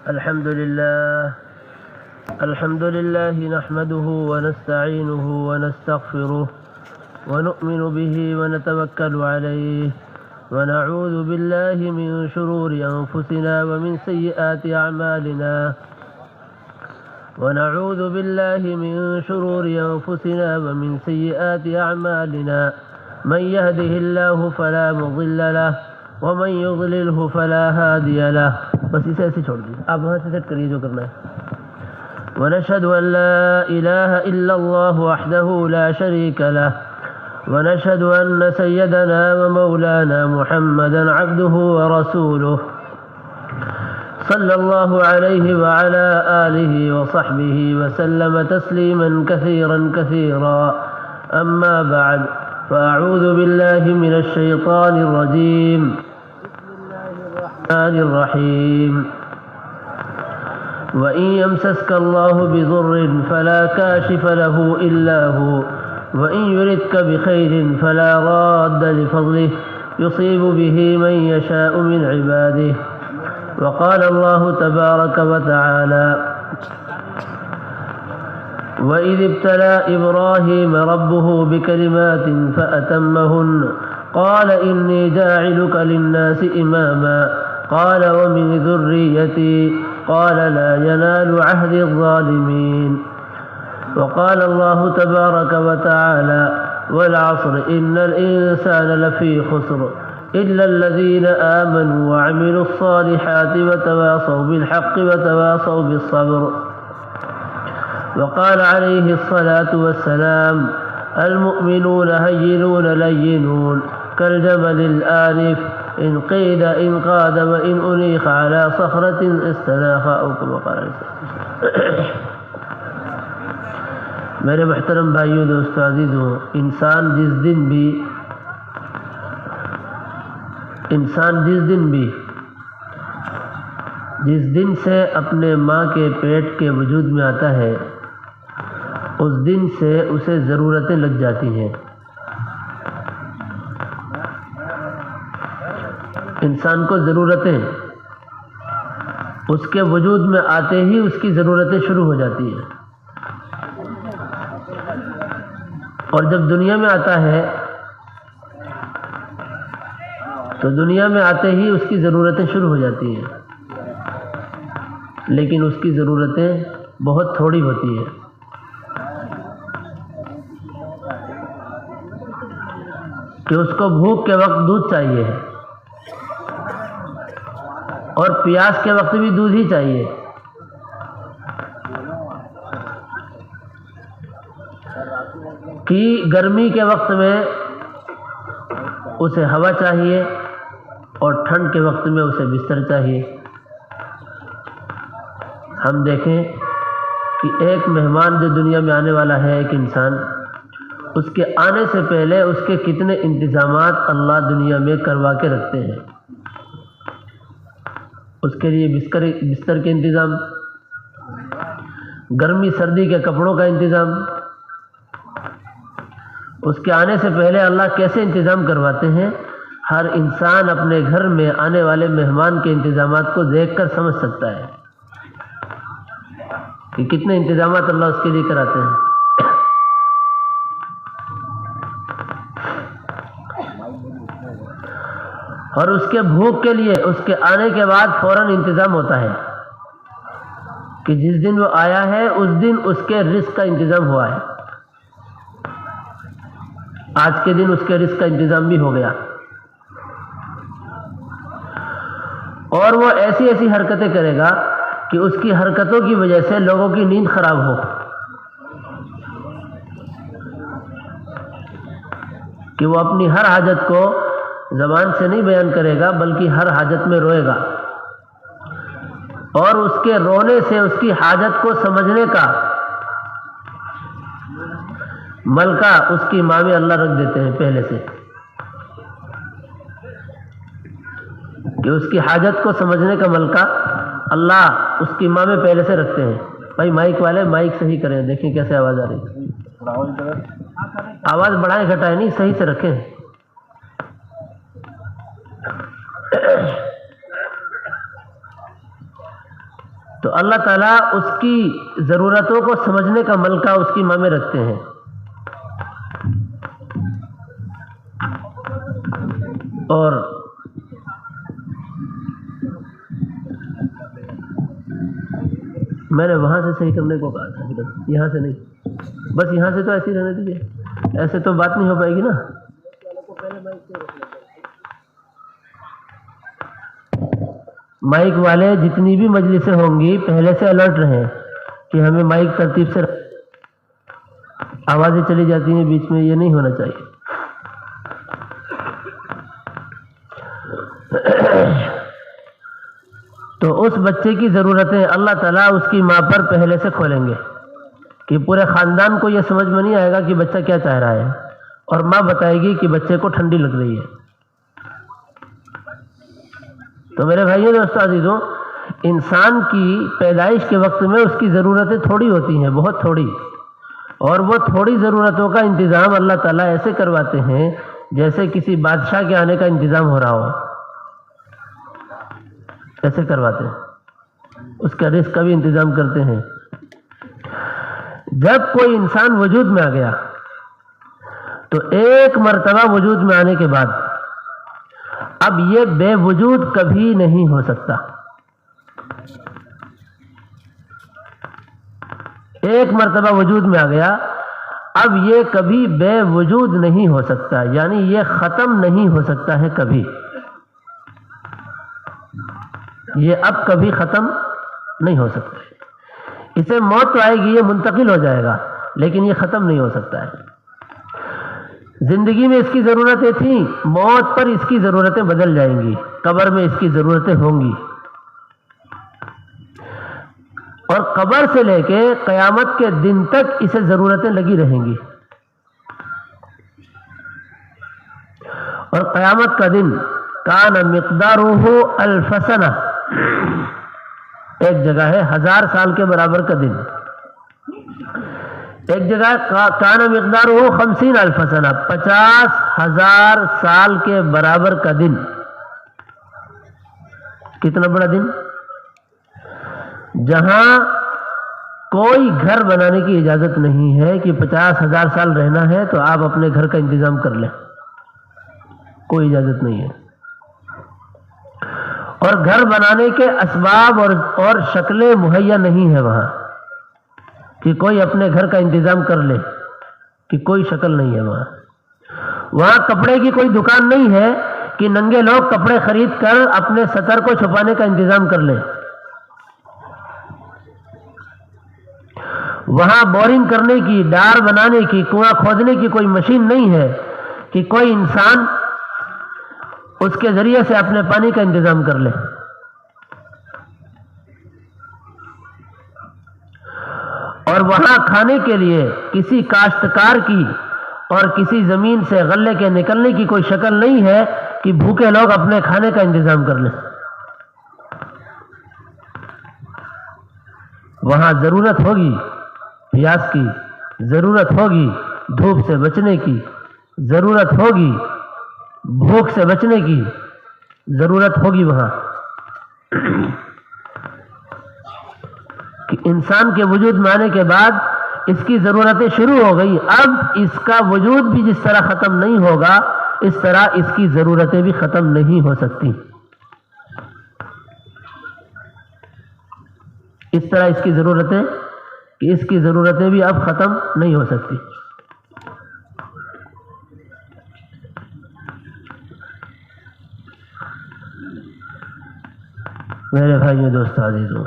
الحمد لله نحمده ونستعينه ونستغفره ونؤمن به ونتوكل عليه ونعوذ بالله من شرور أنفسنا ومن سيئات أعمالنا من يهده الله فلا مضل له ومن يضلله فلا هادي له. بس اسے ایسے چھوڑ دیجیے، آپ وہاں سے سیٹ کریے جو کرنا ہے. ونشهد أن لا إله إلا الله وحده لا شريك له ونشهد أن سيدنا ومولانا محمدا عبده ورسوله صلى الله عليه وعلى آله وصحبه وسلم تسليما كثيرا. أما بعد، فأعوذ بالله من الشيطان الرجيم. بسم الله الرحمن الرحيم. وإن يمسسك الله بضر فلا كاشف له إلا هو وإن يردك بخير فلا راد لفضله يصيب به من يشاء من عباده. وقال الله تبارك وتعالى: وإذ ابتلى إبراهيم ربه بكلمات فأتمهن قال إني جاعلك للناس إماما قال ومن ذريتي قال لا ينال عهد الظالمين. وقال الله تبارك وتعالى: والعصر إن الإنسان لفي خسر إلا الذين آمنوا وعملوا الصالحات وتواصوا بالحق وتواصوا بالصبر. وقال عليه الصلاة والسلام: المؤمنون هينون لينون كالجبل الآنف إن قيد إن قاد وإن أنيخ على صخرة استناخ أو كما قال. میرے محترم بھائیوں، دوستو، عزیزوں، انسان جس دن سے اپنے ماں کے پیٹ کے وجود میں آتا ہے، اس دن سے اسے ضرورتیں لگ جاتی ہیں. انسان کو ضرورتیں اس کے وجود میں آتے ہی اس کی ضرورتیں شروع ہو جاتی ہیں، اور جب دنیا میں آتا ہے تو دنیا میں آتے ہی اس کی ضرورتیں شروع ہو جاتی ہیں، لیکن اس کی ضرورتیں بہت تھوڑی ہوتی ہیں. کہ اس کو بھوک کے وقت دودھ چاہیے اور پیاس کے وقت بھی دودھ ہی چاہیے. کہ گرمی کے وقت میں اسے ہوا چاہیے اور ٹھنڈ کے وقت میں اسے بستر چاہیے. ہم دیکھیں کہ ایک مہمان جو دنیا میں آنے والا ہے، ایک انسان، اس کے آنے سے پہلے اس کے کتنے انتظامات اللہ دنیا میں کروا کے رکھتے ہیں. اس کے لیے بستر کے انتظام، گرمی سردی کے کپڑوں کا انتظام، اس کے آنے سے پہلے اللہ کیسے انتظام کرواتے ہیں. ہر انسان اپنے گھر میں آنے والے مہمان کے انتظامات کو دیکھ کر سمجھ سکتا ہے کہ کتنے انتظامات اللہ اس کے لیے کراتے ہیں. اور اس کے بھوک کے لیے اس کے آنے کے بعد فوراً انتظام ہوتا ہے کہ جس دن وہ آیا ہے اس دن اس کے رزق کا انتظام ہوا ہے. آج کے دن اس کے رزق کا انتظام بھی ہو گیا، اور وہ ایسی حرکتیں کرے گا کہ اس کی حرکتوں کی وجہ سے لوگوں کی نیند خراب ہو، کہ وہ اپنی ہر حاجت کو زبان سے نہیں بیان کرے گا بلکہ ہر حاجت میں روئے گا، اور اس کے رونے سے اس کی حاجت کو سمجھنے کا ملکہ اس کی ماں میں اللہ رکھ دیتے ہیں پہلے سے، کہ اس کی حاجت کو سمجھنے کا ملکہ اللہ اس کی ماں میں پہلے سے رکھتے ہیں. بھائی مائک والے مائک صحیح کریں، دیکھیں کیسے آواز آ رہی ہے. آواز بڑھائیں گھٹائیں نہیں، صحیح سے رکھیں. تو اللہ تعالیٰ اس کی ضرورتوں کو سمجھنے کا ملکہ اس کی ماں میں رکھتے ہیں. اور میں نے وہاں سے صحیح کرنے کو کہا تھا، یہاں سے نہیں، بس یہاں سے تو ایسے ہی رہنے دیجیے، ایسے تو بات نہیں ہو پائے گی نا. مائک والے جتنی بھی مجلسیں ہوں گی پہلے سے الرٹ رہیں کہ ہمیں مائک ترتیب سے، آوازیں چلی جاتی ہیں بیچ میں، یہ نہیں ہونا چاہیے. تو اس بچے کی ضرورتیں اللہ تعالیٰ اس کی ماں پر پہلے سے کھولیں گے کہ پورے خاندان کو یہ سمجھ میں نہیں آئے گا کہ بچہ کیا چاہ رہا ہے، اور ماں بتائے گی کہ بچے کو ٹھنڈی لگ رہی ہے. تو میرے بھائیوں دوستو عزیزوں، انسان کی پیدائش کے وقت میں اس کی ضرورتیں تھوڑی ہوتی ہیں، بہت تھوڑی، اور وہ تھوڑی ضرورتوں کا انتظام اللہ تعالیٰ ایسے کرواتے ہیں جیسے کسی بادشاہ کے آنے کا انتظام ہو رہا ہو، ایسے کرواتے ہیں، اس کا رزق کا بھی انتظام کرتے ہیں. جب کوئی انسان وجود میں آ گیا تو ایک مرتبہ وجود میں آنے کے بعد اب یہ بے وجود کبھی نہیں ہو سکتا. ایک مرتبہ وجود میں آ گیا، اب یہ کبھی بے وجود نہیں ہو سکتا، یعنی یہ ختم نہیں ہو سکتا ہے کبھی. یہ اب کبھی ختم نہیں ہو سکتا. اسے موت تو آئے گی، یہ منتقل ہو جائے گا، لیکن یہ ختم نہیں ہو سکتا ہے. زندگی میں اس کی ضرورتیں تھیں، موت پر اس کی ضرورتیں بدل جائیں گی، قبر میں اس کی ضرورتیں ہوں گی، اور قبر سے لے کے قیامت کے دن تک اسے ضرورتیں لگی رہیں گی. اور قیامت کا دن کان مقدارہ الف سنہ، ایک جگہ ہے 1000 سال کے برابر کا دن، ایک جگہ کان مقدارہ 50 الف سنہ، 50,000 سال کے برابر کا دن. کتنا بڑا دن، جہاں کوئی گھر بنانے کی اجازت نہیں ہے کہ 50,000 سال رہنا ہے تو آپ اپنے گھر کا انتظام کر لیں، کوئی اجازت نہیں ہے. اور گھر بنانے کے اسباب اور شکلیں مہیا نہیں ہے وہاں کہ کوئی اپنے گھر کا انتظام کر لے، کہ کوئی شکل نہیں ہے وہاں. وہاں کپڑے کی کوئی دکان نہیں ہے کہ ننگے لوگ کپڑے خرید کر اپنے سطر کو چھپانے کا انتظام کر لیں. وہاں بورنگ کرنے کی، ڈار بنانے کی، کنواں کھودنے کی کوئی مشین نہیں ہے کہ کوئی انسان اس کے ذریعے سے اپنے پانی کا انتظام کر لے. اور وہاں کھانے کے لیے کسی کاشتکار کی اور کسی زمین سے غلے کے نکلنے کی کوئی شکل نہیں ہے کہ بھوکے لوگ اپنے کھانے کا انتظام کر لیں. وہاں ضرورت ہوگی پیاس کی، ضرورت ہوگی دھوپ سے بچنے کی، ضرورت ہوگی بھوک سے بچنے کی، ضرورت ہوگی وہاں. کہ انسان کے وجود میں آنے کے بعد اس کی ضرورتیں شروع ہو گئی، اب اس کا وجود بھی جس طرح ختم نہیں ہوگا اس طرح اس کی ضرورتیں بھی ختم نہیں ہو سکتی. اس طرح اس کی ضرورتیں، کہ اس کی ضرورتیں بھی اب ختم نہیں ہو سکتی. میرے بھائیوں دوستو عزیزوں،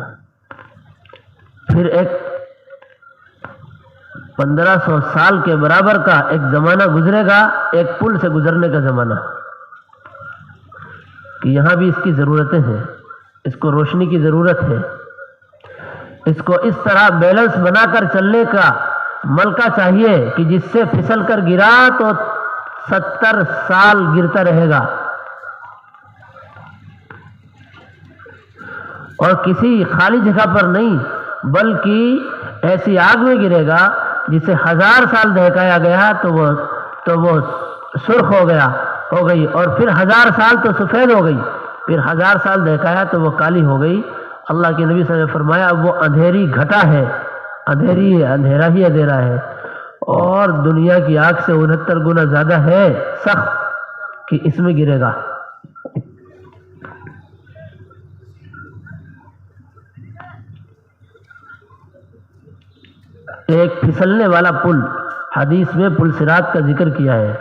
پھر ایک 1500 سال کے برابر کا ایک زمانہ گزرے گا، ایک پل سے گزرنے کا زمانہ، کہ یہاں بھی اس کی ضرورتیں ہیں، اس کو روشنی کی ضرورت ہے، اس کو اس طرح بیلنس بنا کر چلنے کا ملکہ چاہیے کہ جس سے پھسل کر گرا تو 70 سال گرتا رہے گا، اور کسی خالی جگہ پر نہیں بلکہ ایسی آگ میں گرے گا جسے 1000 سال دہکایا گیا تو وہ سرخ ہو گئی، اور پھر 1000 سال تو سفید ہو گئی، پھر 1000 سال دہکایا تو وہ کالی ہو گئی، اللہ کے نبی صلی اللہ علیہ وسلم نے فرمایا وہ اندھیری گھٹا ہے، اندھیری ہے، اندھیرا ہی اندھیرا ہے، اور دنیا کی آگ سے 69 گنا زیادہ ہے سخت کہ اس میں گرے گا۔ ایک پھسلنے والا پل، حدیث میں پل صراط کا ذکر کیا ہے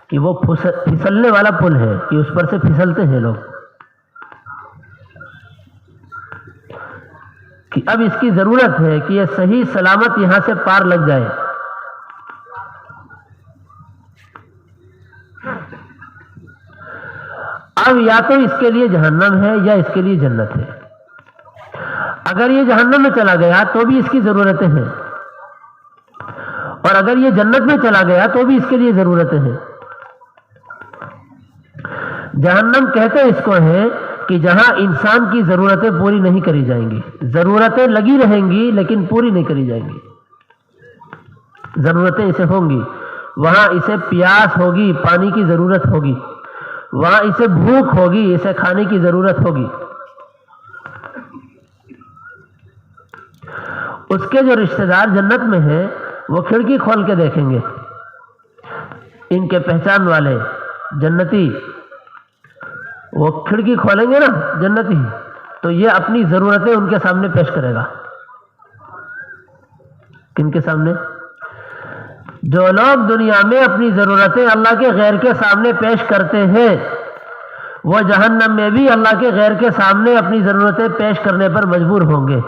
کہ وہ پھسلنے والا پل ہے کہ اس پر سے پھسلتے ہیں لوگ، کہ اب اس کی ضرورت ہے کہ یہ صحیح سلامت یہاں سے پار لگ جائے۔ اب یا تو اس کے لیے جہنم ہے یا اس کے لیے جنت ہے۔ اگر یہ جہنم میں چلا گیا تو بھی اس کی ضرورتیں ہیں، اور اگر یہ جنت میں چلا گیا تو بھی اس کے لیے ضرورتیں ہیں۔ جہنم کہتے اس کو ہے کہ جہاں انسان کی ضرورتیں پوری نہیں کری جائیں گی، ضرورتیں لگی رہیں گی لیکن پوری نہیں کری جائیں گی۔ ضرورتیں اسے ہوں گی، وہاں اسے پیاس ہوگی، پانی کی ضرورت ہوگی، وہاں اسے بھوک ہوگی، اسے کھانے کی ضرورت ہوگی۔ اس کے جو رشتہ دار جنت میں ہیں وہ کھڑکی کھول کے دیکھیں گے، ان کے پہچان والے جنتی وہ کھڑکی کھولیں گے نا جنتی، تو یہ اپنی ضرورتیں ان کے سامنے پیش کرے گا۔ کن کے سامنے؟ جو لوگ دنیا میں اپنی ضرورتیں اللہ کے غیر کے سامنے پیش کرتے ہیں، وہ جہنم میں بھی اللہ کے غیر کے سامنے اپنی ضرورتیں پیش کرنے پر مجبور ہوں گے۔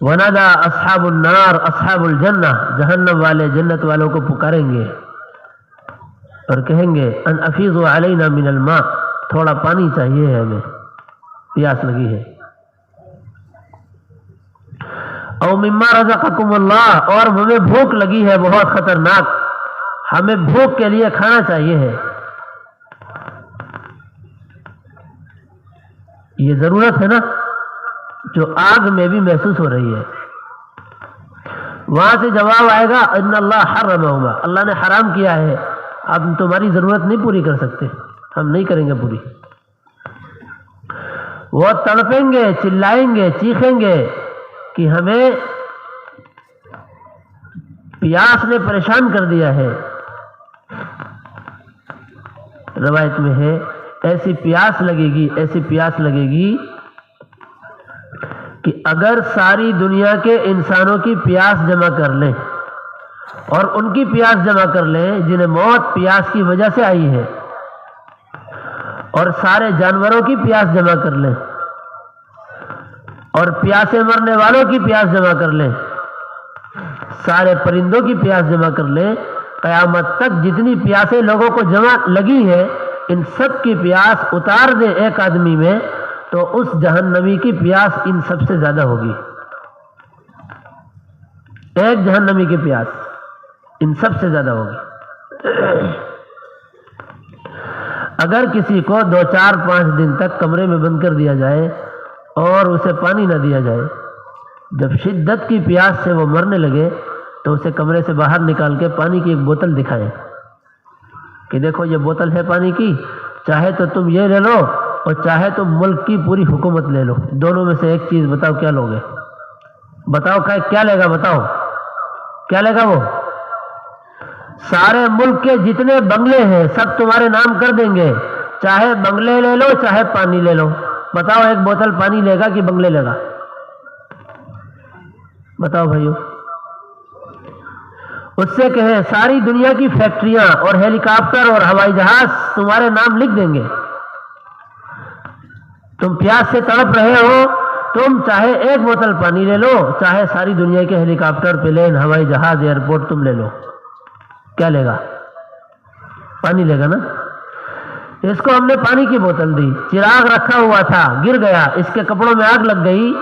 وَنَادَى أَصْحَابُ النَّارِ أَصْحَابُ الْجَنَّةِ، جہنم والے جنت والوں کو پکاریں گے اور کہیں گے ان افیضوا علینا من الماء، تھوڑا پانی چاہیے ہمیں، پیاس لگی ہے۔ او مما رزقکم اللہ، اور ہمیں بھوک لگی ہے بہت خطرناک، ہمیں بھوک کے لیے کھانا چاہیے ہے۔ یہ ضرورت ہے نا جو آگ میں بھی محسوس ہو رہی ہے۔ وہاں سے جواب آئے گا ان اللہ حرمہما، اللہ نے حرام کیا ہے، اب تمہاری ضرورت نہیں پوری کر سکتے، ہم نہیں کریں گے پوری۔ وہ تڑپیں گے، چلائیں گے، چیخیں گے کہ ہمیں پیاس نے پریشان کر دیا ہے۔ روایت میں ہے ایسی پیاس لگے گی، ایسی پیاس لگے گی کہ اگر ساری دنیا کے انسانوں کی پیاس جمع کر لیں اور ان کی پیاس جمع کر لیں جنہیں موت پیاس کی وجہ سے آئی ہے، اور سارے جانوروں کی پیاس جمع کر لیں اور پیاسے مرنے والوں کی پیاس جمع کر لیں، سارے پرندوں کی پیاس جمع کر لیں، قیامت تک جتنی پیاسیں لوگوں کو جمع لگی ہے ان سب کی پیاس اتار دیں ایک آدمی میں، تو اس جہنمی کی پیاس ان سب سے زیادہ ہوگی۔ ایک جہنمی کی پیاس ان سب سے زیادہ ہوگی۔ اگر کسی کو 2 4 5 دن تک کمرے میں بند کر دیا جائے اور اسے پانی نہ دیا جائے، جب شدت کی پیاس سے وہ مرنے لگے تو اسے کمرے سے باہر نکال کے پانی کی ایک بوتل دکھائیں کہ دیکھو یہ بوتل ہے پانی کی، چاہے تو تم یہ لے لو اور چاہے تو ملک کی پوری حکومت لے لو، دونوں میں سے ایک چیز بتاؤ کیا لوگے؟ بتاؤ کیا لے گا؟ بتاؤ کیا لے گا وہ؟ سارے ملک کے جتنے بنگلے ہیں سب تمہارے نام کر دیں گے، چاہے بنگلے لے لو چاہے پانی لے لو۔ بتاؤ ایک بوتل پانی لے گا کہ بنگلے لے گا؟ بتاؤ بھائیو۔ اس سے کہیں ساری دنیا کی فیکٹریاں اور ہیلی کاپٹر اور ہوائی جہاز تمہارے نام لکھ دیں گے۔ تم پیاس سے تڑپ رہے ہو، تم چاہے ایک بوتل پانی لے لو چاہے ساری دنیا کے ہیلی کاپٹر، پلین، ہوائی جہاز، ایئرپورٹ تم لے لو، کیا لے گا؟ پانی لے گا نا۔ اس کو ہم نے پانی کی بوتل دی، چراغ رکھا ہوا تھا گر گیا، اس کے کپڑوں میں آگ لگ گئی،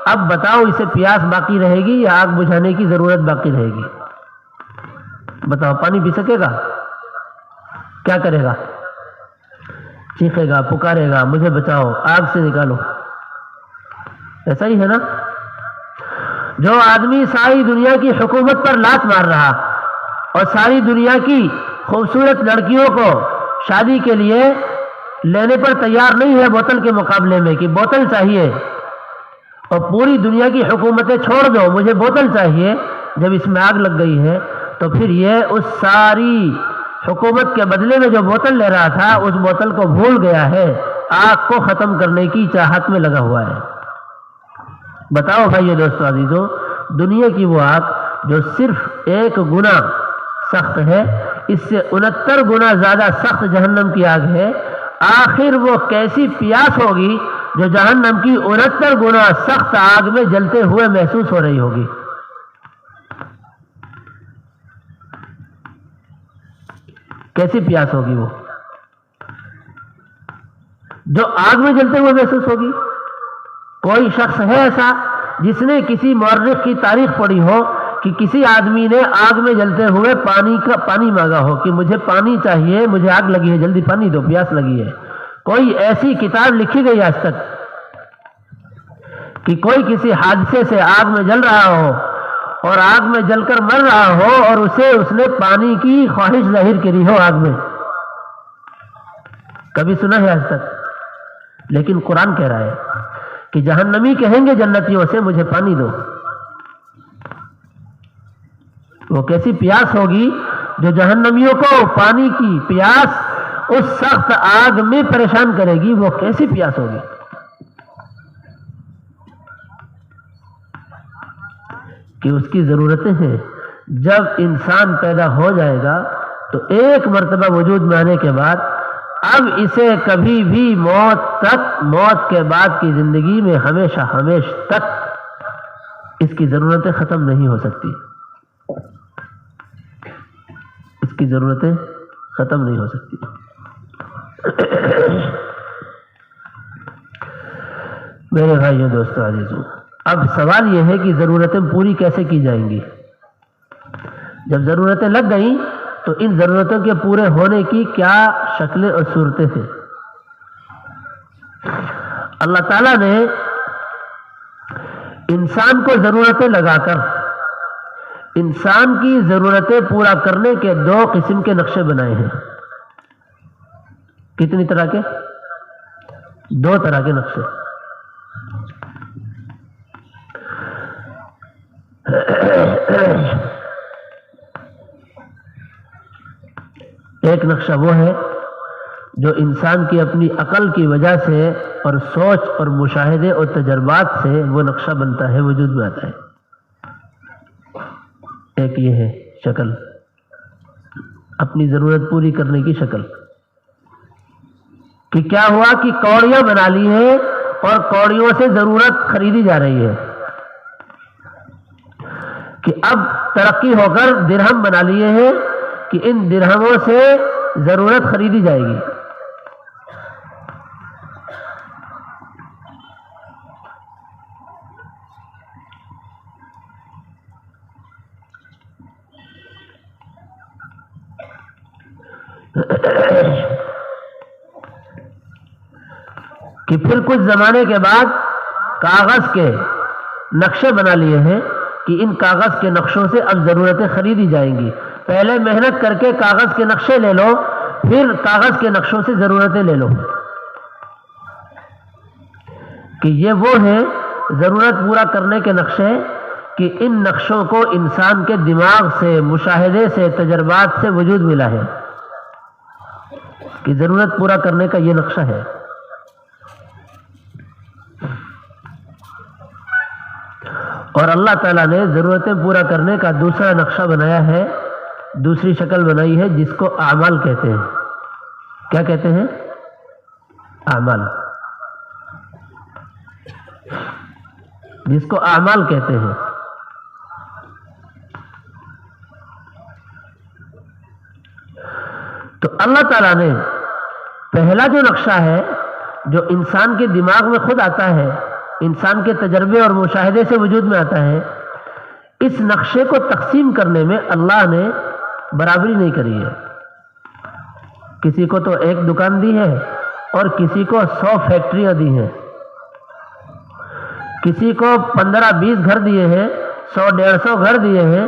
اب بتاؤ اسے پیاس باقی رہے گی یا آگ بجھانے کی ضرورت باقی رہے گی؟ بتاؤ پانی پی سکے گا؟ کیا کرے گا؟ چیخے گا، پکارے گا مجھے بچاؤ، آگ سے نکالو۔ ایسا ہی ہے نا؟ جو آدمی ساری دنیا کی حکومت پر لات مار رہا اور ساری دنیا کی خوبصورت لڑکیوں کو شادی کے لیے لینے پر تیار نہیں ہے بوتل کے مقابلے میں کہ بوتل چاہیے، اور پوری دنیا کی حکومتیں چھوڑ دو مجھے بوتل چاہیے، جب اس میں آگ لگ گئی ہے تو پھر یہ اس ساری حکومت کے بدلے میں جو بوتل لے رہا تھا اس بوتل کو بھول گیا ہے، آگ کو ختم کرنے کی چاہت میں لگا ہوا ہے۔ بتاؤ بھائیو دوستو عزیزو، دنیا کی وہ آگ جو صرف 1 گنا سخت ہے، اس سے 69 گنا زیادہ سخت جہنم کی آگ ہے، آخر وہ کیسی پیاس ہوگی جو جہنم کی 69 گنا سخت آگ میں جلتے ہوئے محسوس ہو رہی ہوگی۔ کیسی پیاس ہوگی وہ جو آگ میں جلتے ہوئے محسوس ہوگی؟ کوئی شخص ہے ایسا جس نے کسی مورخ کی تاریخ پڑھی ہو کہ کسی آدمی نے آگ میں جلتے ہوئے پانی مانگا ہو کہ مجھے پانی چاہیے، مجھے آگ لگی ہے، جلدی پانی دو، پیاس لگی ہے؟ کوئی ایسی کتاب لکھی گئی آج تک کہ کوئی کسی حادثے سے آگ میں جل رہا ہو اور آگ میں جل کر مر رہا ہو اور اس نے پانی کی خواہش ظاہر کری ہو آگ میں؟ کبھی سنا ہے آج تک؟ لیکن قرآن کہہ رہا ہے کہ جہنمی کہیں گے جنتیوں سے مجھے پانی دو۔ وہ کیسی پیاس ہوگی جو جہنمیوں کو پانی کی پیاس اس سخت آگ میں پریشان کرے گی، وہ کیسی پیاس ہوگی؟ کہ اس کی ضرورتیں ہیں۔ جب انسان پیدا ہو جائے گا تو ایک مرتبہ وجود میں آنے کے بعد اب اسے کبھی بھی موت کے بعد کی زندگی میں ہمیشہ تک اس کی ضرورتیں ختم نہیں ہو سکتی، اس کی ضرورتیں ختم نہیں ہو سکتی۔ میرے بھائیوں دوستو عزیزوں، اب سوال یہ ہے کہ ضرورتیں پوری کیسے کی جائیں گی؟ جب ضرورتیں لگ گئیں تو ان ضرورتوں کے پورے ہونے کی کیا شکلیں اور صورتیں ہیں؟ اللہ تعالیٰ نے انسان کو ضرورتیں لگا کر انسان کی ضرورتیں پورا کرنے کے 2 قسم کے نقشے بنائے ہیں۔ کتنی طرح کے؟ 2 طرح کے نقشے۔ ایک نقشہ وہ ہے جو انسان کی اپنی عقل کی وجہ سے اور سوچ اور مشاہدے اور تجربات سے وہ نقشہ بنتا ہے، وجود میں آتا ہے۔ ایک یہ ہے شکل، اپنی ضرورت پوری کرنے کی شکل، کہ کیا ہوا کہ کوڑیاں بنا لی ہیں اور کوڑیوں سے ضرورت خریدی جا رہی ہے، کہ اب ترقی ہو کر درہم بنا لیے ہیں کہ ان درہموں سے ضرورت خریدی جائے گی۔ کہ پھر کچھ زمانے کے بعد کاغذ کے نقشے بنا لیے ہیں کہ ان کاغذ کے نقشوں سے اب ضرورتیں خریدی جائیں گی۔ پہلے محنت کر کے کاغذ کے نقشے لے لو، پھر کاغذ کے نقشوں سے ضرورتیں لے لو۔ کہ یہ وہ ہیں ضرورت پورا کرنے کے نقشے کہ ان نقشوں کو انسان کے دماغ سے، مشاہدے سے، تجربات سے وجود ملا ہے، کہ ضرورت پورا کرنے کا یہ نقشہ ہے۔ اور اللہ تعالیٰ نے ضرورتیں پورا کرنے کا دوسرا نقشہ بنایا ہے، دوسری شکل بنائی ہے، جس کو اعمال کہتے ہیں۔ کیا کہتے ہیں؟ اعمال، جس کو اعمال کہتے ہیں۔ تو اللہ تعالیٰ نے پہلا جو نقشہ ہے جو انسان کے دماغ میں خود آتا ہے، انسان کے تجربے اور مشاہدے سے وجود میں آتا ہے، اس نقشے کو تقسیم کرنے میں اللہ نے برابری نہیں کری ہے۔ کسی کو تو 1 دکان دی ہے اور کسی کو 100 فیکٹریاں دی ہیں، کسی کو 15-20 گھر دیے ہیں 100-150 گھر دیے ہیں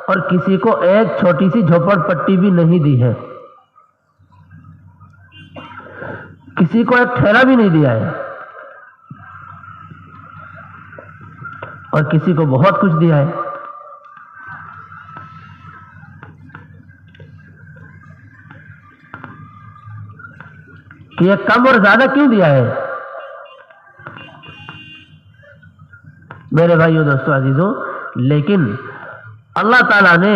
اور کسی کو ایک چھوٹی سی جھوپڑ پٹی بھی نہیں دی ہے، کسی کو ایک ٹھیلا بھی نہیں دیا ہے، اور کسی کو بہت کچھ دیا ہے۔ کہ یہ کم اور زیادہ کیوں دیا ہے؟ میرے بھائیوں، دوستوں، عزیزوں، لیکن اللہ تعالیٰ نے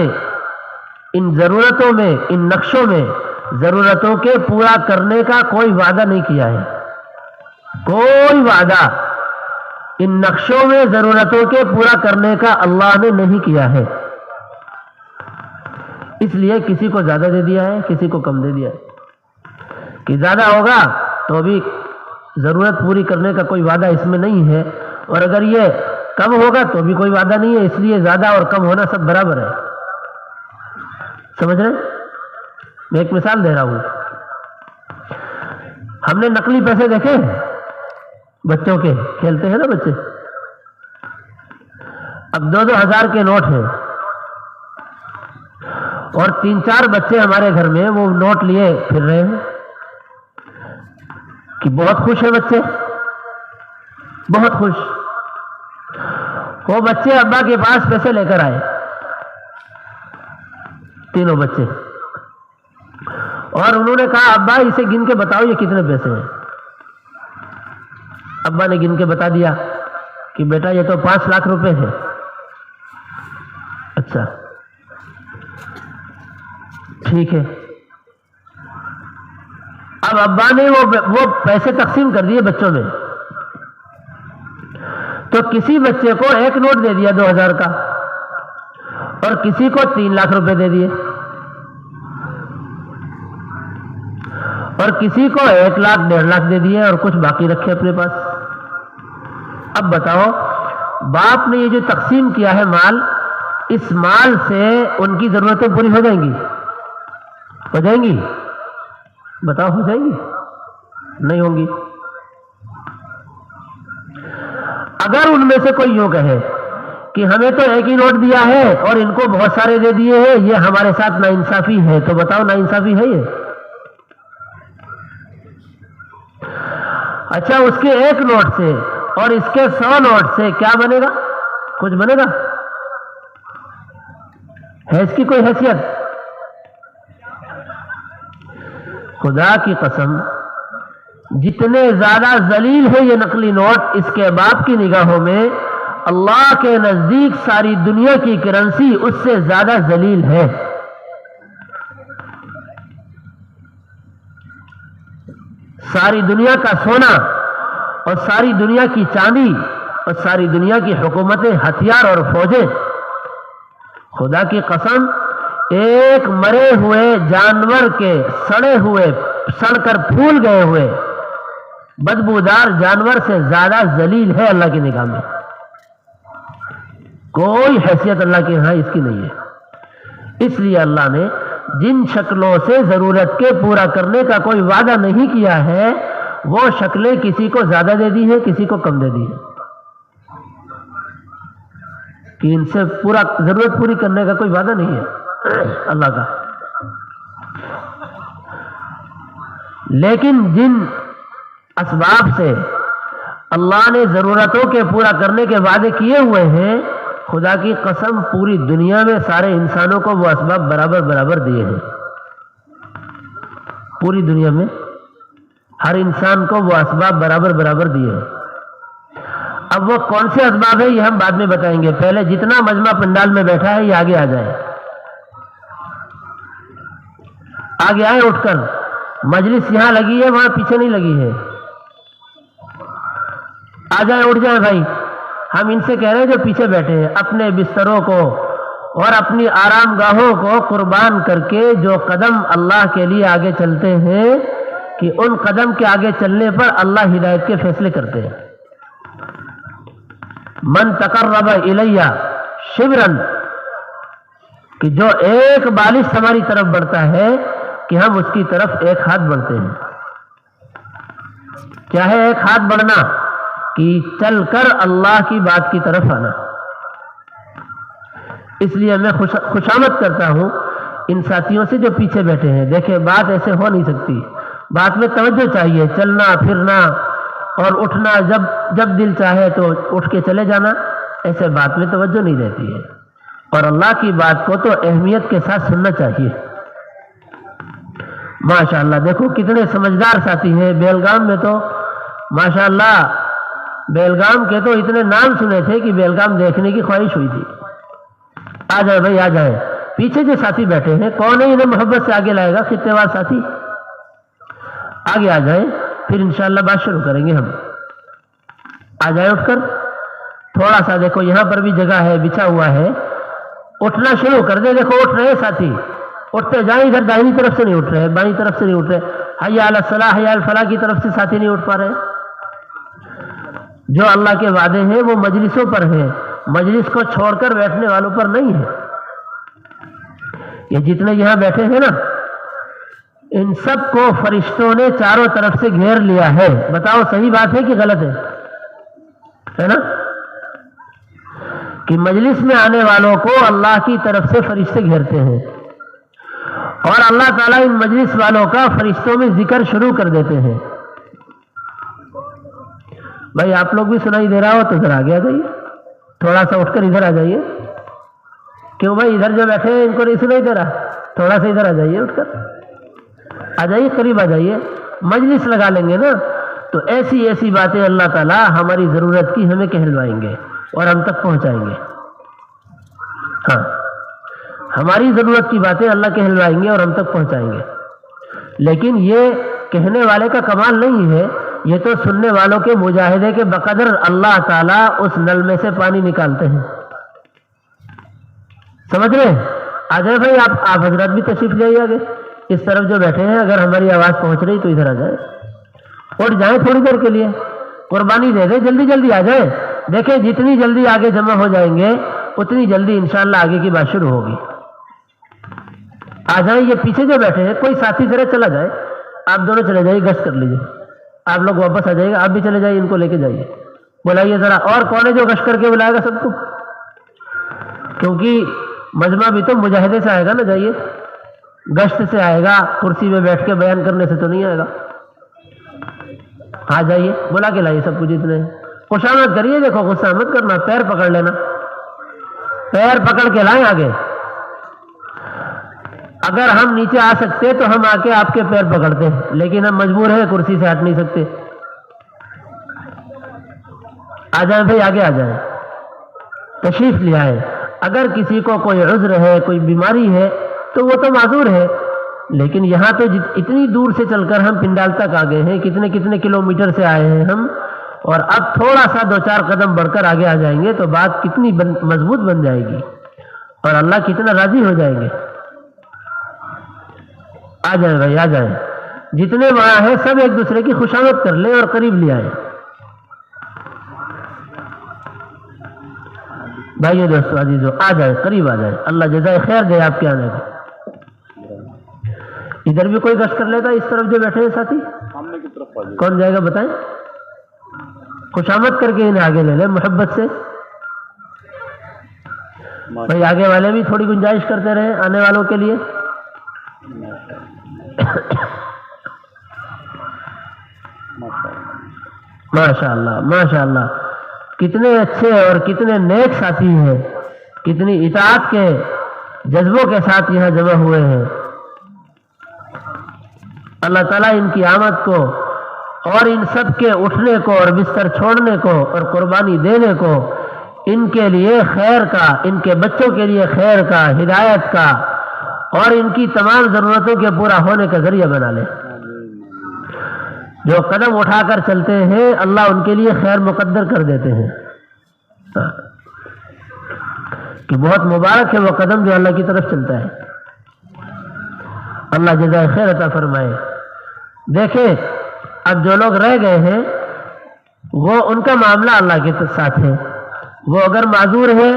ان ضرورتوں میں، ان نقشوں میں ضرورتوں کے پورا کرنے کا کوئی وعدہ نہیں کیا ہے، کوئی وعدہ ان نقشوں میں ضرورتوں کے پورا کرنے کا اللہ نے نہیں کیا ہے، اس لیے کسی کو زیادہ دے دیا ہے، کسی کو کم دے دیا ہے۔ کہ زیادہ ہوگا تو بھی ضرورت پوری کرنے کا کوئی وعدہ اس میں نہیں ہے، اور اگر یہ کم ہوگا تو بھی کوئی وعدہ نہیں ہے، اس لیے زیادہ اور کم ہونا سب برابر ہے۔ سمجھ رہے؟ میں ایک مثال دے رہا ہوں۔ ہم نے نقلی پیسے دیکھے بچوں کے، کھیلتے ہیں نا بچے، اب 2-2 ہزار کے نوٹ ہیں، اور 3-4 بچے ہمارے گھر میں وہ نوٹ لیے پھر رہے ہیں کہ بہت خوش ہیں بچے، بہت خوش۔ وہ بچے ابا کے پاس پیسے لے کر آئے، تینوں بچے، اور انہوں نے کہا ابا اسے گن کے بتاؤ یہ کتنے پیسے ہیں۔ ابا نے گن کے بتا دیا کہ بیٹا یہ تو 5 لاکھ روپے ہیں۔ اچھا ٹھیک ہے۔ اب ابا نے وہ پیسے تقسیم کر دیے بچوں میں، تو کسی بچے کو ایک نوٹ دے دیا 2000 کا، اور کسی کو 3 لاکھ روپے دے دیے، اور کسی کو 1 لاکھ 1.5 لاکھ دے دیے، اور کچھ باقی رکھے اپنے پاس۔ اب بتاؤ، باپ نے یہ جو تقسیم کیا ہے مال، اس مال سے ان کی ضرورتیں پوری ہو جائیں گی؟ ہو جائیں گی؟ بتاؤ ہو جائیں گی؟ نہیں ہوں گی۔ اگر ان میں سے کوئی یوں کہے کہ ہمیں تو ایک ہی نوٹ دیا ہے اور ان کو بہت سارے دے دیے ہیں، یہ ہمارے ساتھ ناانصافی ہے، تو بتاؤ ناانصافی ہے یہ؟ اچھا، اس کے ایک نوٹ سے اور اس کے 100 نوٹ سے کیا بنے گا؟ کچھ بنے گا؟ ہے اس کی کوئی حیثیت؟ خدا کی قسم، جتنے زیادہ ذلیل ہے یہ نقلی نوٹ اس کے باپ کی نگاہوں میں، اللہ کے نزدیک ساری دنیا کی کرنسی اس سے زیادہ ذلیل ہے۔ ساری دنیا کا سونا اور ساری دنیا کی چاندی اور ساری دنیا کی حکومتیں، ہتھیار اور فوجیں، خدا کی قسم ایک مرے ہوئے جانور کے، سڑے ہوئے، سڑ کر پھول گئے ہوئے بدبودار جانور سے زیادہ ذلیل ہے اللہ کی نگاہ میں۔ کوئی حیثیت اللہ کے ہاں اس کی نہیں ہے۔ اس لیے اللہ نے جن شکلوں سے ضرورت کے پورا کرنے کا کوئی وعدہ نہیں کیا ہے، وہ شکلیں کسی کو زیادہ دے دی ہے، کسی کو کم دے دی ہے، کہ ان سے پورا ضرورت پوری کرنے کا کوئی وعدہ نہیں ہے اللہ کا۔ لیکن جن اسباب سے اللہ نے ضرورتوں کے پورا کرنے کے وعدے کیے ہوئے ہیں، خدا کی قسم پوری دنیا میں سارے انسانوں کو وہ اسباب برابر برابر دیے ہیں۔ پوری دنیا میں ہر انسان کو وہ اسباب برابر برابر دیے ہیں۔ اب وہ کون سے اسباب ہیں یہ ہم بعد میں بتائیں گے، پہلے جتنا مجمع پنڈال میں بیٹھا ہے یہ آگے آ جائے، آگے آئے اٹھ کر۔ مجلس یہاں لگی ہے، وہاں پیچھے نہیں لگی ہے، آ جائیں، اٹھ جائیں بھائی۔ ہم ان سے کہہ رہے ہیں جو پیچھے بیٹھے ہیں، اپنے بستروں کو اور اپنی آرام گاہوں کو قربان کر کے جو قدم اللہ کے لیے آگے چلتے ہیں، کہ ان قدم کے آگے چلنے پر اللہ ہدایت کے فیصلے کرتے ہیں۔ من تقرب الیہ شبرا، کہ جو ایک بالش ہماری طرف بڑھتا ہے کہ ہم اس کی طرف ایک ہاتھ بڑھتے ہیں۔ کیا ہے ایک ہاتھ بڑھنا؟ کہ چل کر اللہ کی بات کی طرف آنا۔ اس لیے میں خوشامد کرتا ہوں ان ساتھیوں سے جو پیچھے بیٹھے ہیں. دیکھیں بات ایسے ہو نہیں سکتی, بات میں توجہ چاہیے, چلنا پھرنا اور اٹھنا جب دل چاہے تو اٹھ کے چلے جانا, ایسے بات میں توجہ نہیں رہتی ہے. اور اللہ کی بات کو تو اہمیت کے ساتھ سننا چاہیے. ماشاءاللہ دیکھو کتنے سمجھدار ساتھی ہیں. بیلگام میں تو ماشاءاللہ بیلگام کے تو اتنے نام سنے تھے کہ بیلگام دیکھنے کی خواہش ہوئی تھی. آ جائے بھائی آ جائے. پیچھے جو ساتھی بیٹھے ہیں کون ہے انہیں محبت سے آگے لائے گا؟ خطے وار ساتھی آگے آ جائیں, پھر انشاءاللہ بات شروع کریں گے ہم. آ جائیں اٹھ کر تھوڑا سا. دیکھو یہاں پر بھی جگہ ہے, بچھا ہوا ہے, اٹھنا شروع کر دیں. دیکھو اٹھ رہے ساتھی, اٹھتے جائیں. ادھر دائنی طرف سے نہیں اٹھ رہے, بائیں طرف سے نہیں اٹھ رہے. حی علی الصلاح حی علی الفلاح کی طرف سے ساتھی نہیں اٹھ پا رہے. جو اللہ کے وعدے ہیں وہ مجلسوں پر ہیں, مجلس کو چھوڑ کر بیٹھنے والوں پر نہیں ہے. یہ جتنے یہاں بیٹھے ہیں نا, ان سب کو فرشتوں نے چاروں طرف سے گھیر لیا ہے. بتاؤ صحیح بات ہے کہ غلط ہے نا؟ کہ مجلس میں آنے والوں کو اللہ کی طرف سے فرشتے گھیرتے ہیں, اور اللہ تعالیٰ ان مجلس والوں کا فرشتوں میں ذکر شروع کر دیتے ہیں. بھائی آپ لوگ بھی سنائی دے رہا ہو تو ذرا آگے آ جائیے, تھوڑا سا اٹھ کر ادھر آ جائیے. کیوں بھائی ادھر جو بیٹھے ہیں ان کو نہیں سنائی دے رہا؟ تھوڑا سا ادھر آ جائیے, اٹھ کر آ جائیے, قریب آ جائیے. مجلس لگا لیں گے نا تو ایسی ایسی باتیں اللہ تعالیٰ ہماری ضرورت کی ہمیں کہلوائیں گے اور ہم تک پہنچائیں گے. ہاں ہماری ضرورت کی باتیں اللہ کہلوائیں گے اور ہم تک پہنچائیں گے. لیکن یہ کہنے والے کا کمال نہیں ہے, یہ تو سننے والوں کے مجاہدے کے بقدر اللہ تعالیٰ اس نل میں سے پانی نکالتے ہیں. سمجھ رہے ہیں؟ آ جائے بھائی آپ حضرات بھی تشریف لے آئیے آگے. اس طرف جو بیٹھے ہیں اگر ہماری آواز پہنچ رہی تو ادھر آ جائیں, اٹھ جائیں تھوڑی دیر کے لیے, قربانی دے دیں, جلدی جلدی آ جائیں. دیکھیں جتنی جلدی آگے جمع ہو جائیں گے اتنی جلدی انشاءاللہ آگے کی بات شروع ہوگی. آ جائیں. یہ پیچھے جو بیٹھے ہیں کوئی ساتھی ذرا چلا جائے, آپ دونوں چلے جائیے, گشت کر لیجیے. آپ لوگ واپس آ جائیے گا, آپ بھی چلے جائیے, ان کو لے کے جائیے. بلائیے ذرا. اور کون ہے جو گشت کر کے بلائے گا سب کو؟ کیونکہ مجمع بھی تو مجاہدے سے آئے گا نا. جائیے, گشت سے آئے گا, کرسی میں بیٹھ کے بیان کرنے سے تو نہیں آئے گا. آ جائیے, بلا کے لائیے سب کچھ. اتنے خوشامد کریے. دیکھو غصہ مت کرنا, پیر پکڑ لینا, پیر پکڑ کے لائیں آگے. اگر ہم نیچے آ سکتے تو ہم آ کے آپ کے پیر پکڑتے, لیکن ہم مجبور ہیں, کرسی سے ہٹ نہیں سکتے. آ جائیں بھائی, آگے آ جائیں, تشریف لے آئیں. اگر کسی کو کوئی عذر ہے, کوئی بیماری ہے تو وہ تو معذور ہے, لیکن یہاں تو اتنی دور سے چل کر ہم پنڈال تک آ گئے ہیں, کتنے کتنے کلومیٹر سے آئے ہیں ہم, اور اب تھوڑا سا 2-4 قدم بڑھ کر آگے آ جائیں گے تو بات کتنی مضبوط بن جائے گی اور اللہ کتنا راضی ہو جائیں گے. آ جائیں بھائی, آ جائیں. جتنے وہاں ہیں سب ایک دوسرے کی خوشامد کر لیں اور قریب لے آئیں. بھائی دوستو عزیزو, آ جائیں, قریب آ جائیں. اللہ جزائے خیر دے آپ کے آنے کو. ادھر بھی کوئی گشت کر لیتا, اس طرف جو بیٹھے ہیں ساتھی, کون جائے گا بتائیں؟ خوشامد کر کے انہیں آگے لے لیں محبت سے. بھائی آگے والے بھی تھوڑی گنجائش کرتے رہے آنے والوں کے لیے. ماشاء اللہ ماشاء اللہ, کتنے اچھے اور کتنے نیک ساتھی ہیں, کتنی اطاعت کے جذبوں کے ساتھ یہاں جمع ہوئے ہیں. اللہ تعالیٰ ان کی آمد کو اور ان سب کے اٹھنے کو اور بستر چھوڑنے کو اور قربانی دینے کو ان کے لیے خیر کا, ان کے بچوں کے لیے خیر کا, ہدایت کا اور ان کی تمام ضرورتوں کے پورا ہونے کا ذریعہ بنا لے. جو قدم اٹھا کر چلتے ہیں اللہ ان کے لیے خیر مقدر کر دیتے ہیں. کہ بہت مبارک ہے وہ قدم جو اللہ کی طرف چلتا ہے. اللہ جزائے خیر عطا فرمائے. دیکھیں اب جو لوگ رہ گئے ہیں وہ ان کا معاملہ اللہ کے ساتھ ہے. وہ اگر معذور ہیں,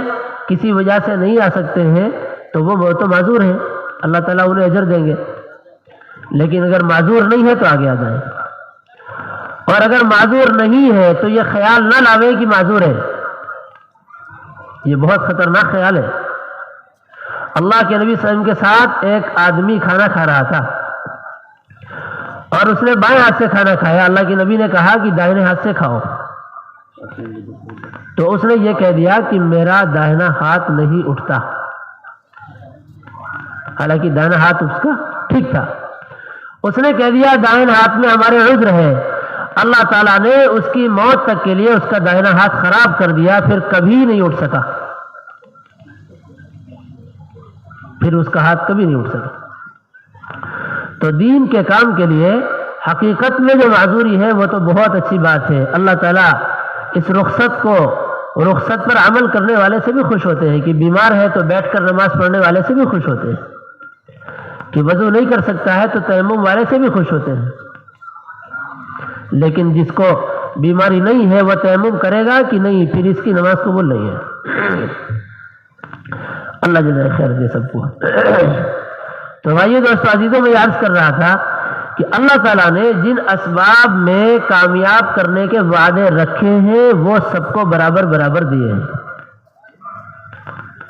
کسی وجہ سے نہیں آ سکتے ہیں تو وہ تو معذور ہیں, اللہ تعالیٰ انہیں اجر دیں گے. لیکن اگر معذور نہیں ہے تو آگے آ جائیں, اور اگر معذور نہیں ہے تو یہ خیال نہ لاوے کہ معذور ہے. یہ بہت خطرناک خیال ہے. اللہ کے نبی صلی اللہ علیہ وسلم کے ساتھ ایک آدمی کھانا کھا رہا تھا اور اس نے بائیں ہاتھ سے کھانا کھایا. اللہ کے نبی نے کہا کہ دائیں ہاتھ سے کھاؤ. تو اس نے یہ کہہ دیا کہ میرا دائنا ہاتھ نہیں اٹھتا، حالانکہ دائنا ہاتھ اس کا ٹھیک تھا. اس نے کہہ دیا دائیں ہاتھ میں ہمارے عذر ہے. اللہ تعالیٰ نے اس کی موت تک کے لیے اس کا دائنا ہاتھ خراب کر دیا، پھر کبھی نہیں اٹھ سکا، پھر اس کا ہاتھ کبھی نہیں اٹھ سکا. تو دین کے کام کے لیے حقیقت میں جو معذوری ہے وہ تو بہت اچھی بات ہے. اللہ تعالیٰ اس رخصت پر عمل کرنے والے سے بھی خوش ہوتے ہیں کہ بیمار ہے تو بیٹھ کر نماز پڑھنے والے سے بھی خوش ہوتے ہیں، کہ وضو نہیں کر سکتا ہے تو تیمم والے سے بھی خوش ہوتے ہیں. لیکن جس کو بیماری نہیں ہے وہ تیمم کرے گا کہ نہیں، پھر اس کی نماز قبول نہیں ہے. اللہ جزائے خیر دے سب کو. تو بھائیو دوستو عزیزوں، میں عرض کر رہا تھا کہ اللہ تعالیٰ نے جن اسباب میں کامیاب کرنے کے وعدے رکھے ہیں وہ سب کو برابر برابر دیے ہیں.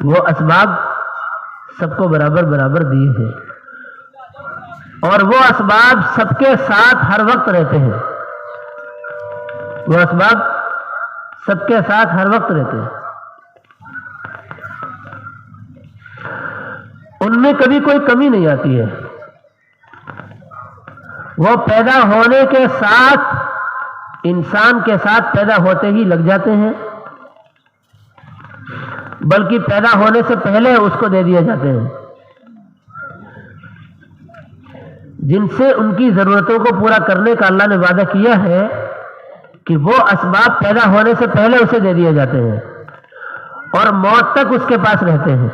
وہ اسباب سب کو برابر برابر دیے ہیں، اور وہ اسباب سب کے ساتھ ہر وقت رہتے ہیں. وہ اسباب سب کے ساتھ ہر وقت رہتے ہیں، ان میں کبھی کوئی کمی نہیں آتی ہے. وہ پیدا ہونے کے ساتھ انسان کے ساتھ پیدا ہوتے ہی لگ جاتے ہیں، بلکہ پیدا ہونے سے پہلے اس کو دے دیے جاتے ہیں. جن سے ان کی ضرورتوں کو پورا کرنے کا اللہ نے وعدہ کیا ہے کہ وہ اسباب پیدا ہونے سے پہلے اسے دے دیے جاتے ہیں اور موت تک اس کے پاس رہتے ہیں.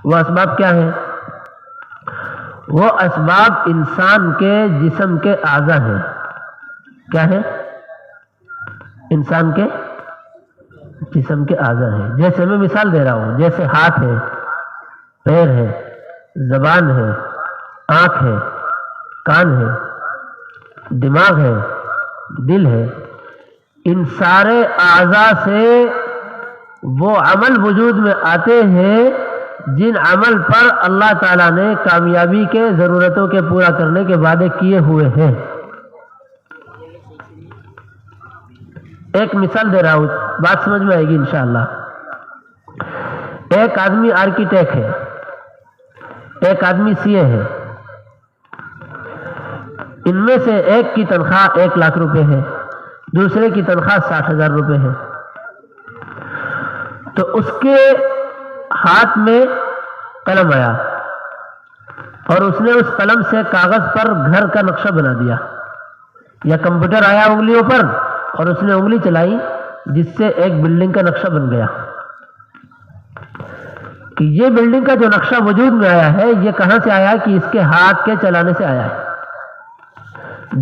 وہ اسباب کیا ہیں؟ وہ اسباب انسان کے جسم کے اعضاء ہیں. کیا ہے؟ انسان کے جسم کے اعضاء ہیں. جیسے میں مثال دے رہا ہوں، جیسے ہاتھ ہے، پیر ہے، زبان ہے، آنکھ ہے، کان ہے، دماغ ہے، دل ہے. ان سارے اعضاء سے وہ عمل وجود میں آتے ہیں جن عمل پر اللہ تعالیٰ نے کامیابی کے ضرورتوں کے پورا کرنے کے وعدے کیے ہوئے ہیں. ایک مثال دے رہا ہوں، بات سمجھ میں آئے گی انشاءاللہ. ایک آدمی آرکیٹیکٹ ہے، ایک آدمی سی اے ہے. ان میں سے ایک کی تنخواہ 1 لاکھ روپے ہے، دوسرے کی تنخواہ 60,000 روپے ہے. تو اس کے ہاتھ میں قلم آیا اور اس نے اس قلم سے کاغذ پر گھر کا نقشہ بنا دیا، یا کمپیوٹر آیا انگلیوں پر اور اس نے انگلی چلائی جس سے ایک بلڈنگ کا نقشہ بن گیا. کہ یہ بلڈنگ کا جو نقشہ وجود میں آیا ہے یہ کہاں سے آیا؟ کہ اس کے ہاتھ کے چلانے سے آیا ہے،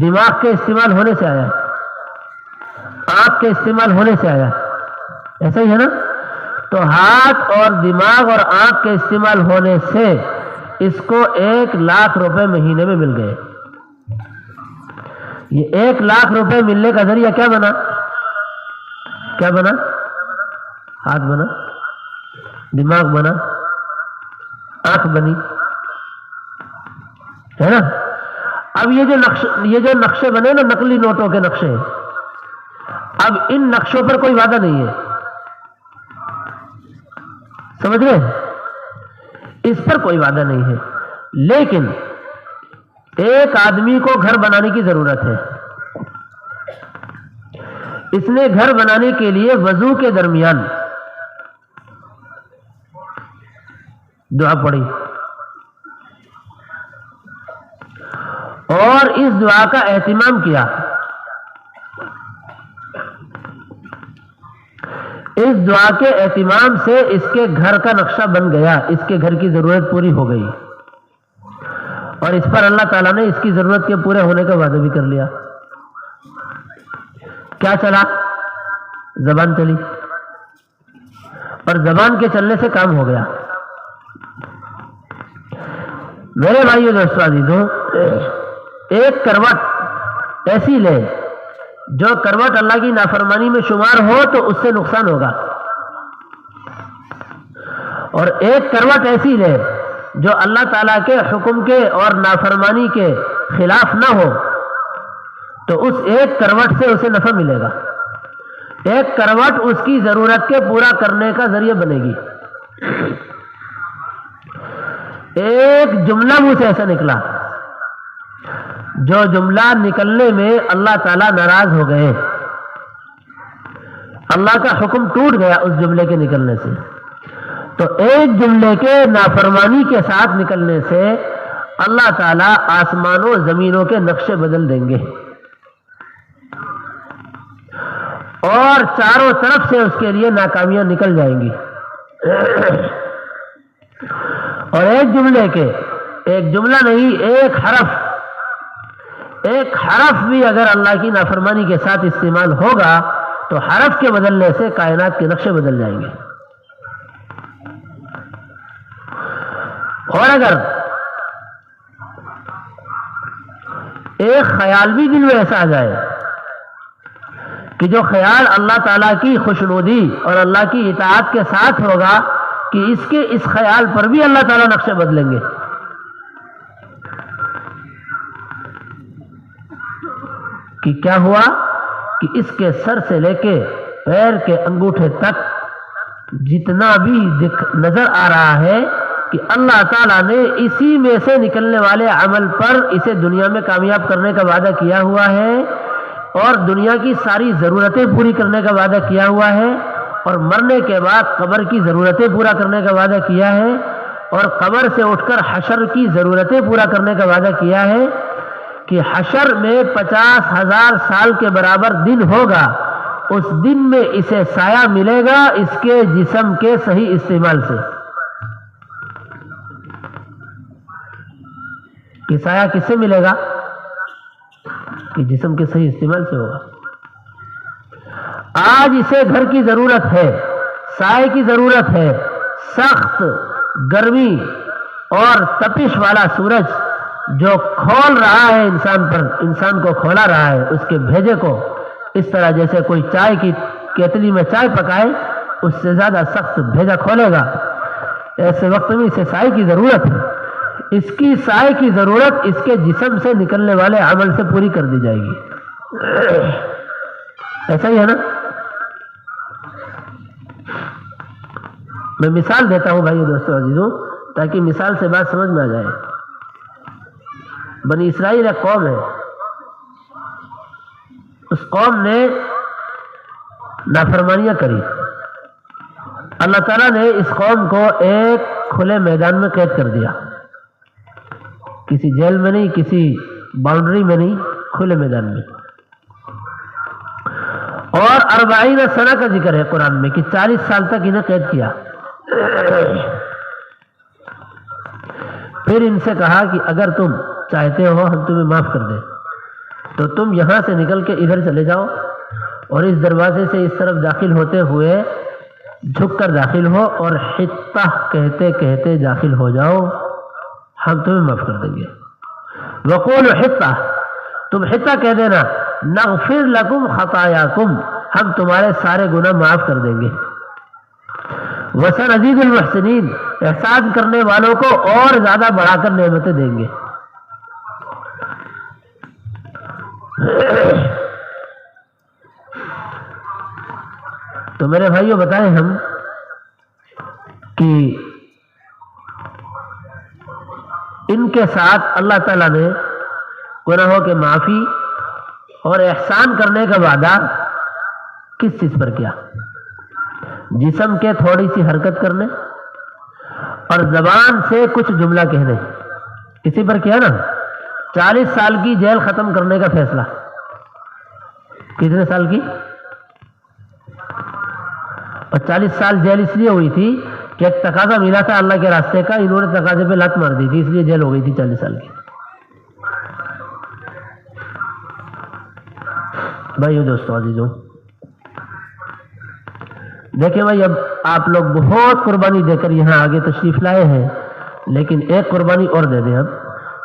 دماغ کے استعمال ہونے سے آیا ہے، آنکھ کے استعمال ہونے سے آیا ہے. ایسا ہی ہے نا؟ تو ہاتھ اور دماغ اور آنکھ کے استعمال ہونے سے اس کو 1 لاکھ روپے مہینے میں مل گئے. یہ 1 لاکھ روپے ملنے کا ذریعہ کیا بنا؟ کیا بنا؟ ہاتھ بنا، دماغ بنا، آنکھ بنی، ہے نا؟ اب یہ جو نقشے بنے نا، نقلی نوٹوں کے نقشے، اب ان نقشوں پر کوئی وعدہ نہیں ہے. سمجھ گئے؟ اس پر کوئی وعدہ نہیں ہے. لیکن ایک آدمی کو گھر بنانے کی ضرورت ہے. اس نے گھر بنانے کے لیے وضو کے درمیان دعا پڑھی اور اس دعا کا اہتمام کیا. اس دعا کے اہتمام سے اس کے گھر کا نقشہ بن گیا، اس کے گھر کی ضرورت پوری ہو گئی، اور اس پر اللہ تعالیٰ نے اس کی ضرورت کے پورے ہونے کا وعدہ بھی کر لیا. کیا چلا؟ زبان چلی، اور زبان کے چلنے سے کام ہو گیا. میرے بھائیو دوستو عزیزوں، ایک کروٹ ایسی لے جو کروٹ اللہ کی نافرمانی میں شمار ہو تو اس سے نقصان ہوگا. اور ایک کروٹ ایسی لے جو اللہ تعالیٰ کے حکم کے اور نافرمانی کے خلاف نہ ہو، تو اس ایک کروٹ سے اسے نفع ملے گا. ایک کروٹ اس کی ضرورت کے پورا کرنے کا ذریعہ بنے گی. ایک جملہ منہ سے ایسا نکلا جو جملہ نکلنے میں اللہ تعالیٰ ناراض ہو گئے، اللہ کا حکم ٹوٹ گیا اس جملے کے نکلنے سے، تو ایک جملے کے نافرمانی کے ساتھ نکلنے سے اللہ تعالیٰ آسمانوں زمینوں کے نقشے بدل دیں گے اور چاروں طرف سے اس کے لیے ناکامیاں نکل جائیں گی. اور ایک جملے کے، ایک جملہ نہیں، ایک حرف بھی اگر اللہ کی نافرمانی کے ساتھ استعمال ہوگا تو حرف کے بدلنے سے کائنات کے نقشے بدل جائیں گے. اور اگر ایک خیال بھی دل میں ایسا آ جائے کہ جو خیال اللہ تعالیٰ کی خوشنودی اور اللہ کی اطاعت کے ساتھ ہوگا، کہ اس خیال پر بھی اللہ تعالیٰ نقشے بدلیں گے. کہ کیا ہوا کہ اس کے سر سے لے کے پیر کے انگوٹھے تک جتنا بھی نظر آ رہا ہے کہ اللہ تعالیٰ نے اسی میں سے نکلنے والے عمل پر اسے دنیا میں کامیاب کرنے کا وعدہ کیا ہوا ہے اور دنیا کی ساری ضرورتیں پوری کرنے کا وعدہ کیا ہوا ہے اور مرنے کے بعد قبر کی ضرورتیں پورا کرنے کا وعدہ کیا ہے اور قبر سے اٹھ کر حشر کی ضرورتیں پورا کرنے کا وعدہ کیا ہے کہ حشر میں 50,000 سال کے برابر دن ہوگا. اس دن میں اسے سایہ ملے گا اس کے جسم کے صحیح استعمال سے. کہ سایہ کس سے ملے گا؟ کہ جسم کے صحیح استعمال سے ہوگا. آج اسے گھر کی ضرورت ہے، سائے کی ضرورت ہے، سخت گرمی اور تپش والا سورج جو کھول رہا ہے انسان پر، انسان کو کھولا رہا ہے اس کے بھیجے کو، اس طرح جیسے کوئی چائے کی کیتلی میں چائے پکائے اس سے زیادہ سخت بھیجا کھولے گا، ایسے وقت میں اسے سائے کی ضرورت ہے. اس کی سائے کی ضرورت اس کے جسم سے نکلنے والے عمل سے پوری کر دی جائے گی. ایسا ہی ہے نا؟ میں مثال دیتا ہوں بھائیو دوستو عزیزوں تاکہ مثال سے بات سمجھ میں آ جائے. بنی اسرائیل ایک قوم ہے، اس قوم نے نافرمانیاں کری. اللہ تعالیٰ نے اس قوم کو ایک کھلے میدان میں قید کر دیا، کسی جیل میں نہیں، کسی باؤنڈری میں نہیں، کھلے میدان میں. اور 40 سنہ کا ذکر ہے قرآن میں کہ 40 سال تک انہیں قید کیا. پھر ان سے کہا کہ اگر تم چاہتے ہو ہم تمہیں معاف کر دیں تو تم یہاں سے نکل کے ادھر چلے جاؤ اور اس دروازے سے اس طرف داخل ہوتے ہوئے جھک کر داخل ہو اور حطہ کہتے کہتے داخل ہو جاؤ، ہم تمہیں معاف کر دیں گے. وقولوا حطہ، تم حطہ کہہ دینا، نغفر لکم خطایاکم، ہم تمہارے سارے گناہ معاف کر دیں گے. وسنزید المحسنین، احسان کرنے والوں کو اور زیادہ بڑھا کر نعمتیں دیں گے. تو میرے بھائیوں بتائیں ہم کہ ان کے ساتھ اللہ تعالیٰ نے گناہوں کے معافی اور احسان کرنے کا وعدہ کس چیز پر کیا؟ جسم کے تھوڑی سی حرکت کرنے اور زبان سے کچھ جملہ کہنے، اسی پر کیا نا. 40 سال کی جیل ختم کرنے کا فیصلہ. کتنے سال کی؟ اور 40 سال جیل اس لیے ہوئی تھی کہ ایک تقاضا ملا تھا اللہ کے راستے کا، انہوں نے تقاضے پہ لات مار دی تھی، اس لیے جیل ہو گئی تھی 40 سال کی. بھائیو دوستو عزیزوں، دیکھیں بھائی اب آپ لوگ بہت قربانی دے کر یہاں آگے تشریف لائے ہیں، لیکن ایک قربانی اور دے دیں اب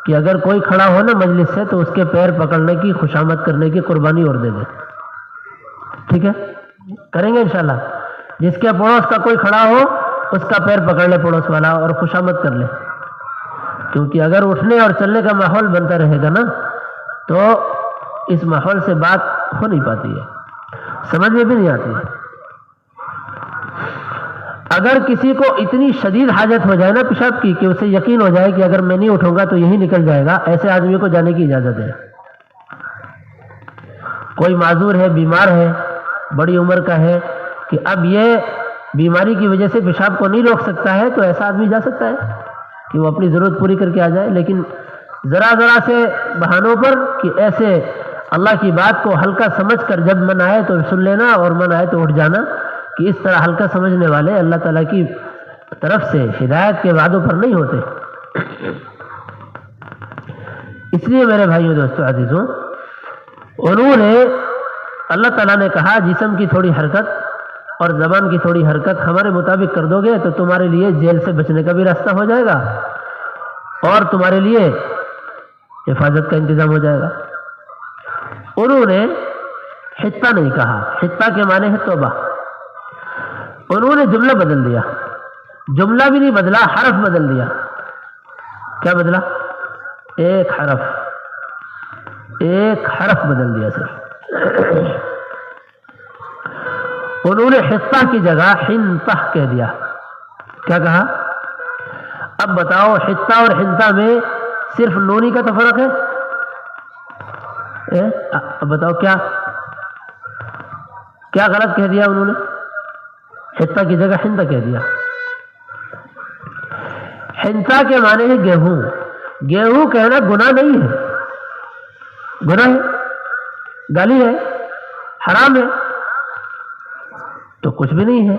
کہ اگر کوئی کھڑا ہو نا مجلس سے تو اس کے پیر پکڑنے کی، خوشامد کرنے کی قربانی اور دے دیں. ٹھیک ہے، کریں گے انشاءاللہ. جس کے پڑوس کا کوئی کھڑا ہو اس کا پیر پکڑ لے پڑوس والا اور خوشامد کر لے، کیونکہ اگر اٹھنے اور چلنے کا ماحول بنتا رہے گا نا تو اس ماحول سے بات ہو نہیں پاتی ہے، سمجھ میں بھی نہیں آتی ہے۔ اگر کسی کو اتنی شدید حاجت ہو جائے نا پیشاب کی کہ اسے یقین ہو جائے کہ اگر میں نہیں اٹھوں گا تو یہی نکل جائے گا، ایسے آدمی کو جانے کی اجازت ہے۔ کوئی معذور ہے، بیمار ہے، بڑی عمر کا ہے کہ اب یہ بیماری کی وجہ سے پیشاب کو نہیں روک سکتا ہے، تو ایسا آدمی جا سکتا ہے کہ وہ اپنی ضرورت پوری کر کے آ جائے، لیکن ذرا سے بہانوں پر کہ ایسے اللہ کی بات کو ہلکا سمجھ کر جب من آئے تو سن لینا اور من آئے تو اٹھ جانا، کہ اس طرح ہلکا سمجھنے والے اللہ تعالیٰ کی طرف سے ہدایت کے وعدوں پر نہیں ہوتے۔ اس لیے میرے بھائیوں دوستوں عزیزوں، انہوں نے اللہ تعالیٰ نے کہا جسم کی تھوڑی حرکت اور زبان کی تھوڑی حرکت ہمارے مطابق کر دو گے تو تمہارے لیے جیل سے بچنے کا بھی راستہ ہو جائے گا اور تمہارے لیے حفاظت کا انتظام ہو جائے گا۔ انہوں نے حتہ نہیں کہا، حتہ کے معنی ہے توبہ، انہوں نے جملہ بدل دیا، جملہ بھی نہیں بدلا، حرف بدل دیا۔ کیا بدلا؟ ایک حرف بدل دیا صرف۔ انہوں نے حتہ کی جگہ حنطہ کہہ دیا۔ کیا کہا؟ اب بتاؤ حتہ اور حنطہ میں صرف نونی کا تو فرق ہے؟ اب بتاؤ کیا غلط کہہ دیا انہوں نے؟ حتہ کی جگہ حنطہ کہہ دیا۔ حنطہ کے معنی ہے گیہوں، گیہوں کہنا گناہ نہیں ہے، گناہ ہے، گالی ہے، حرام ہے تو کچھ بھی نہیں ہے،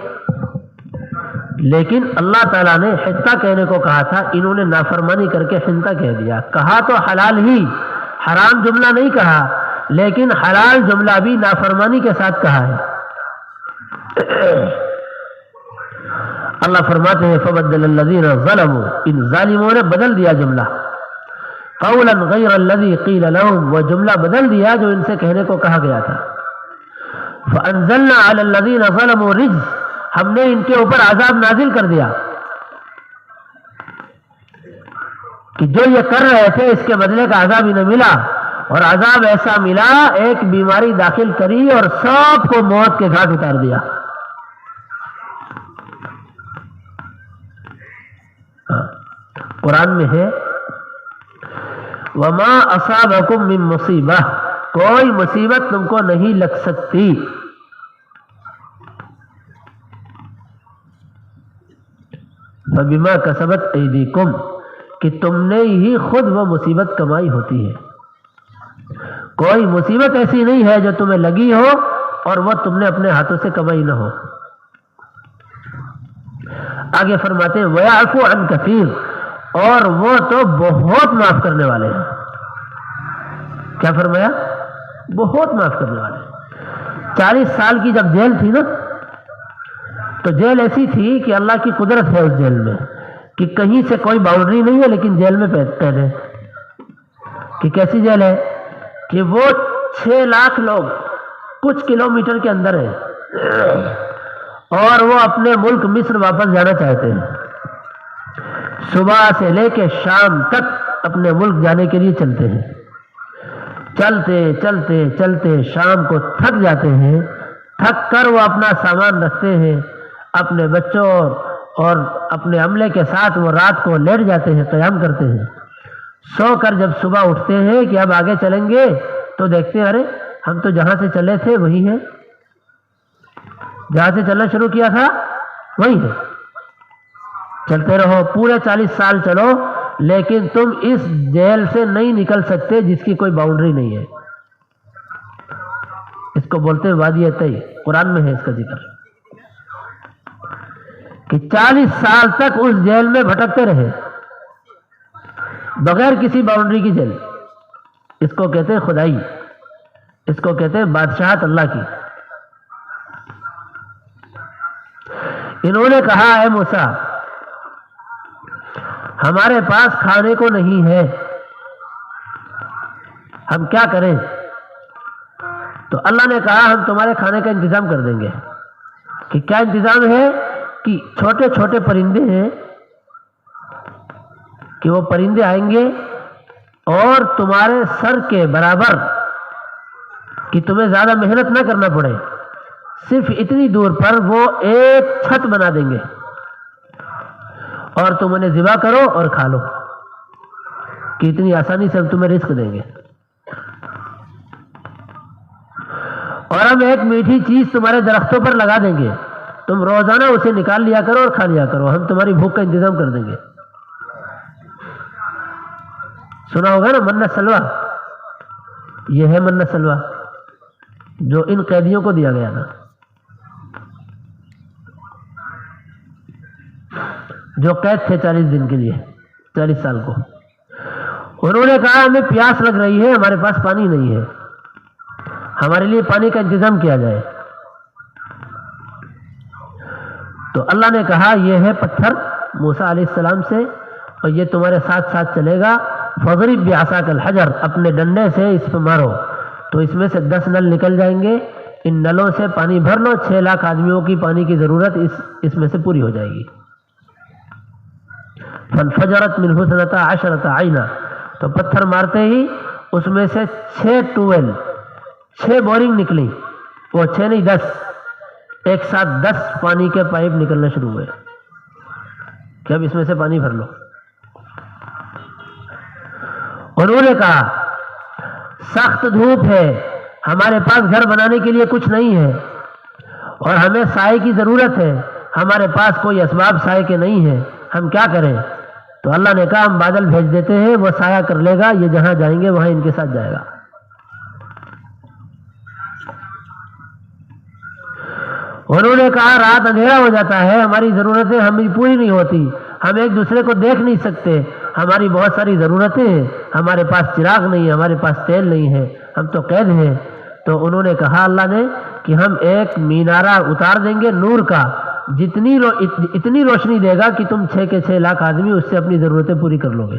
لیکن اللہ تعالیٰ نے حتہ کہنے کو کہا تھا، انہوں نے نافرمانی کر کے حنطہ کہہ دیا۔ کہا تو حلال ہی، حرام جملہ نہیں کہا، لیکن حلال جملہ بھی نافرمانی کے ساتھ کہا ہے۔ اللہ فرماتے ہیں فبدل الذین ظلموا، ان ظالموں نے بدل دیا جملہ، قولا غیر الذی قیل لهم، وہ جملہ بدل دیا جو ان سے کہنے کو کہا گیا تھا۔ فانزلنا علی الذین ظلموا رجز، ہم نے ان کے اوپر عذاب نازل کر دیا کہ جو یہ کر رہے تھے اس کے بدلے کا عذاب انہیں ملا، اور عذاب ایسا ملا ایک بیماری داخل کری اور سب کو موت کے گھاٹ اتار دیا۔ قرآن میں ہے وما اصابکم من مصیبہ، کوئی مصیبت تم کو نہیں لگ سکتی، فبما کسبت ایدیکم، کہ تم نے ہی خود وہ مصیبت کمائی ہوتی ہے۔ کوئی مصیبت ایسی نہیں ہے جو تمہیں لگی ہو اور وہ تم نے اپنے ہاتھوں سے کمائی نہ ہو۔ آگے فرماتے ہیں وَيَعْفُو عَنْ كَثِيرٍ، اور وہ تو بہت معاف کرنے والے ہیں۔ کیا فرمایا؟ بہت معاف کرنے والے ہیں۔ 40 سال کی جب جیل تھی نا تو جیل ایسی تھی کہ اللہ کی قدرت ہے اس جیل میں کہ کہیں سے کوئی باؤنڈری نہیں ہے، لیکن جیل میں قید ہے۔ کہ کیسی جیل ہے کہ وہ 6 لاکھ لوگ کچھ کلومیٹر کے اندر ہیں اور وہ اپنے ملک مصر واپس جانا چاہتے ہیں، صبح سے لے کے شام تک اپنے ملک جانے کے لیے چلتے ہیں، چلتے چلتے چلتے شام کو تھک جاتے ہیں، تھک کر وہ اپنا سامان رکھتے ہیں، اپنے بچوں اور اپنے عملے کے ساتھ وہ رات کو لیٹ جاتے ہیں، قیام کرتے ہیں، سو کر جب صبح اٹھتے ہیں کہ اب آگے چلیں گے تو دیکھتے ہیں ارے ہم تو جہاں سے چلے تھے وہی ہے، جہاں سے چلنا شروع کیا تھا وہی ہے۔ چلتے رہو، پورے 40 سال چلو، لیکن تم اس جیل سے نہیں نکل سکتے جس کی کوئی باؤنڈری نہیں ہے۔ اس کو بولتے ہیں وادی طی، قرآن میں ہے اس کا ذکر کہ 40 سال تک اس جیل میں بھٹکتے رہے بغیر کسی باؤنڈری کی جیل۔ اس کو کہتے ہیں خدائی، اس کو کہتے ہیں بادشاہت اللہ کی۔ انہوں نے کہا اے موسیٰ ہمارے پاس کھانے کو نہیں ہے، ہم کیا کریں؟ تو اللہ نے کہا ہم تمہارے کھانے کا انتظام کر دیں گے۔ کہ کیا انتظام ہے؟ کہ چھوٹے چھوٹے پرندے ہیں کہ وہ پرندے آئیں گے اور تمہارے سر کے برابر کہ تمہیں زیادہ محنت نہ کرنا پڑے، صرف اتنی دور پر وہ ایک چھت بنا دیں گے اور تم انہیں ذبح کرو اور کھا لو، کہ اتنی آسانی سے ہم تمہیں رزق دیں گے۔ اور ہم ایک میٹھی چیز تمہارے درختوں پر لگا دیں گے، تم روزانہ اسے نکال لیا کرو اور کھا لیا کرو، ہم تمہاری بھوک کا انتظام کر دیں گے۔ سنا ہوگا نا منہ سلوہ، یہ ہے منہ سلوہ جو ان قیدیوں کو دیا گیا تھا، جو قید تھے 40 دن کے لیے، 40 سال کو۔ انہوں نے کہا ہمیں پیاس لگ رہی ہے، ہمارے پاس پانی نہیں ہے، ہمارے لیے پانی کا انتظام کیا جائے۔ تو اللہ نے کہا یہ ہے پتھر موسیٰ علیہ السلام سے، اور یہ تمہارے ساتھ ساتھ چلے گا، فضرب بعصاک الحجر، اپنے ڈنڈے سے اس پہ مارو تو اس میں سے 10 نل نکل جائیں گے، ان نلوں سے پانی بھر لو، 6 لاکھ آدمیوں کی پانی کی ضرورت اس میں سے پوری ہو جائے گی۔ فانفجرت منہ 12 عینا، تو پتھر مارتے ہی اس میں سے 6 ٹویل، 6 بورنگ نکلی، وہ 6 نہیں 10، ایک ساتھ 10 پانی کے پائپ نکلنا شروع ہوئے کہ اب اس میں سے پانی بھر لو۔ انہوں نے کہا سخت دھوپ ہے، ہمارے پاس گھر بنانے کے لیے کچھ نہیں ہے اور ہمیں سائے کی ضرورت ہے، ہمارے پاس کوئی اسباب سائے کے نہیں ہیں، ہم کیا کریں؟ تو اللہ نے کہا ہم بادل بھیج دیتے ہیں، وہ سایہ کر لے گا، یہ جہاں جائیں گے وہاں ان کے ساتھ جائے گا۔ انہوں نے کہا رات اندھیرا ہو جاتا ہے، ہماری ضرورتیں ہمیں پوری نہیں ہوتی، ہم ایک دوسرے کو دیکھ نہیں سکتے، ہماری بہت ساری ضرورتیں ہیں، ہمارے پاس چراغ نہیں ہے، ہمارے پاس تیل نہیں ہے، ہم تو قید ہیں۔ تو انہوں نے کہا اللہ نے کہ ہم ایک مینارہ اتار دیں گے نور کا، اتنی روشنی دے گا کہ تم 6 کے 6 لاکھ آدمی اس سے اپنی ضرورتیں پوری کر لو گے۔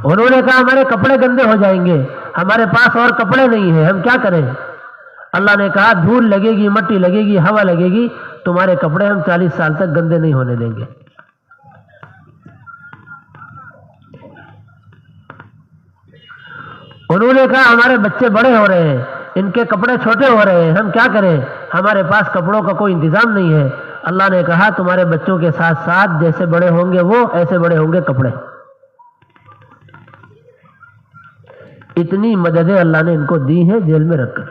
انہوں نے کہا ہمارے کپڑے گندے ہو جائیں گے، ہمارے پاس اور کپڑے نہیں ہیں، ہم کیا کریں؟ اللہ نے کہا دھول لگے گی، مٹی لگے گی، ہوا لگے گی، تمہارے کپڑے ہم 40 سال تک گندے نہیں ہونے دیں گے۔ انہوں نے کہا ہمارے بچے بڑے ہو رہے ہیں، ان کے کپڑے چھوٹے ہو رہے ہیں، ہم کیا کریں؟ ہمارے پاس کپڑوں کا کوئی انتظام نہیں ہے۔ اللہ نے کہا تمہارے بچوں کے ساتھ ساتھ جیسے بڑے ہوں گے وہ، ایسے بڑے ہوں گے کپڑے۔ اتنی مددیں اللہ نے ان کو دی ہیں جیل میں رکھ کر،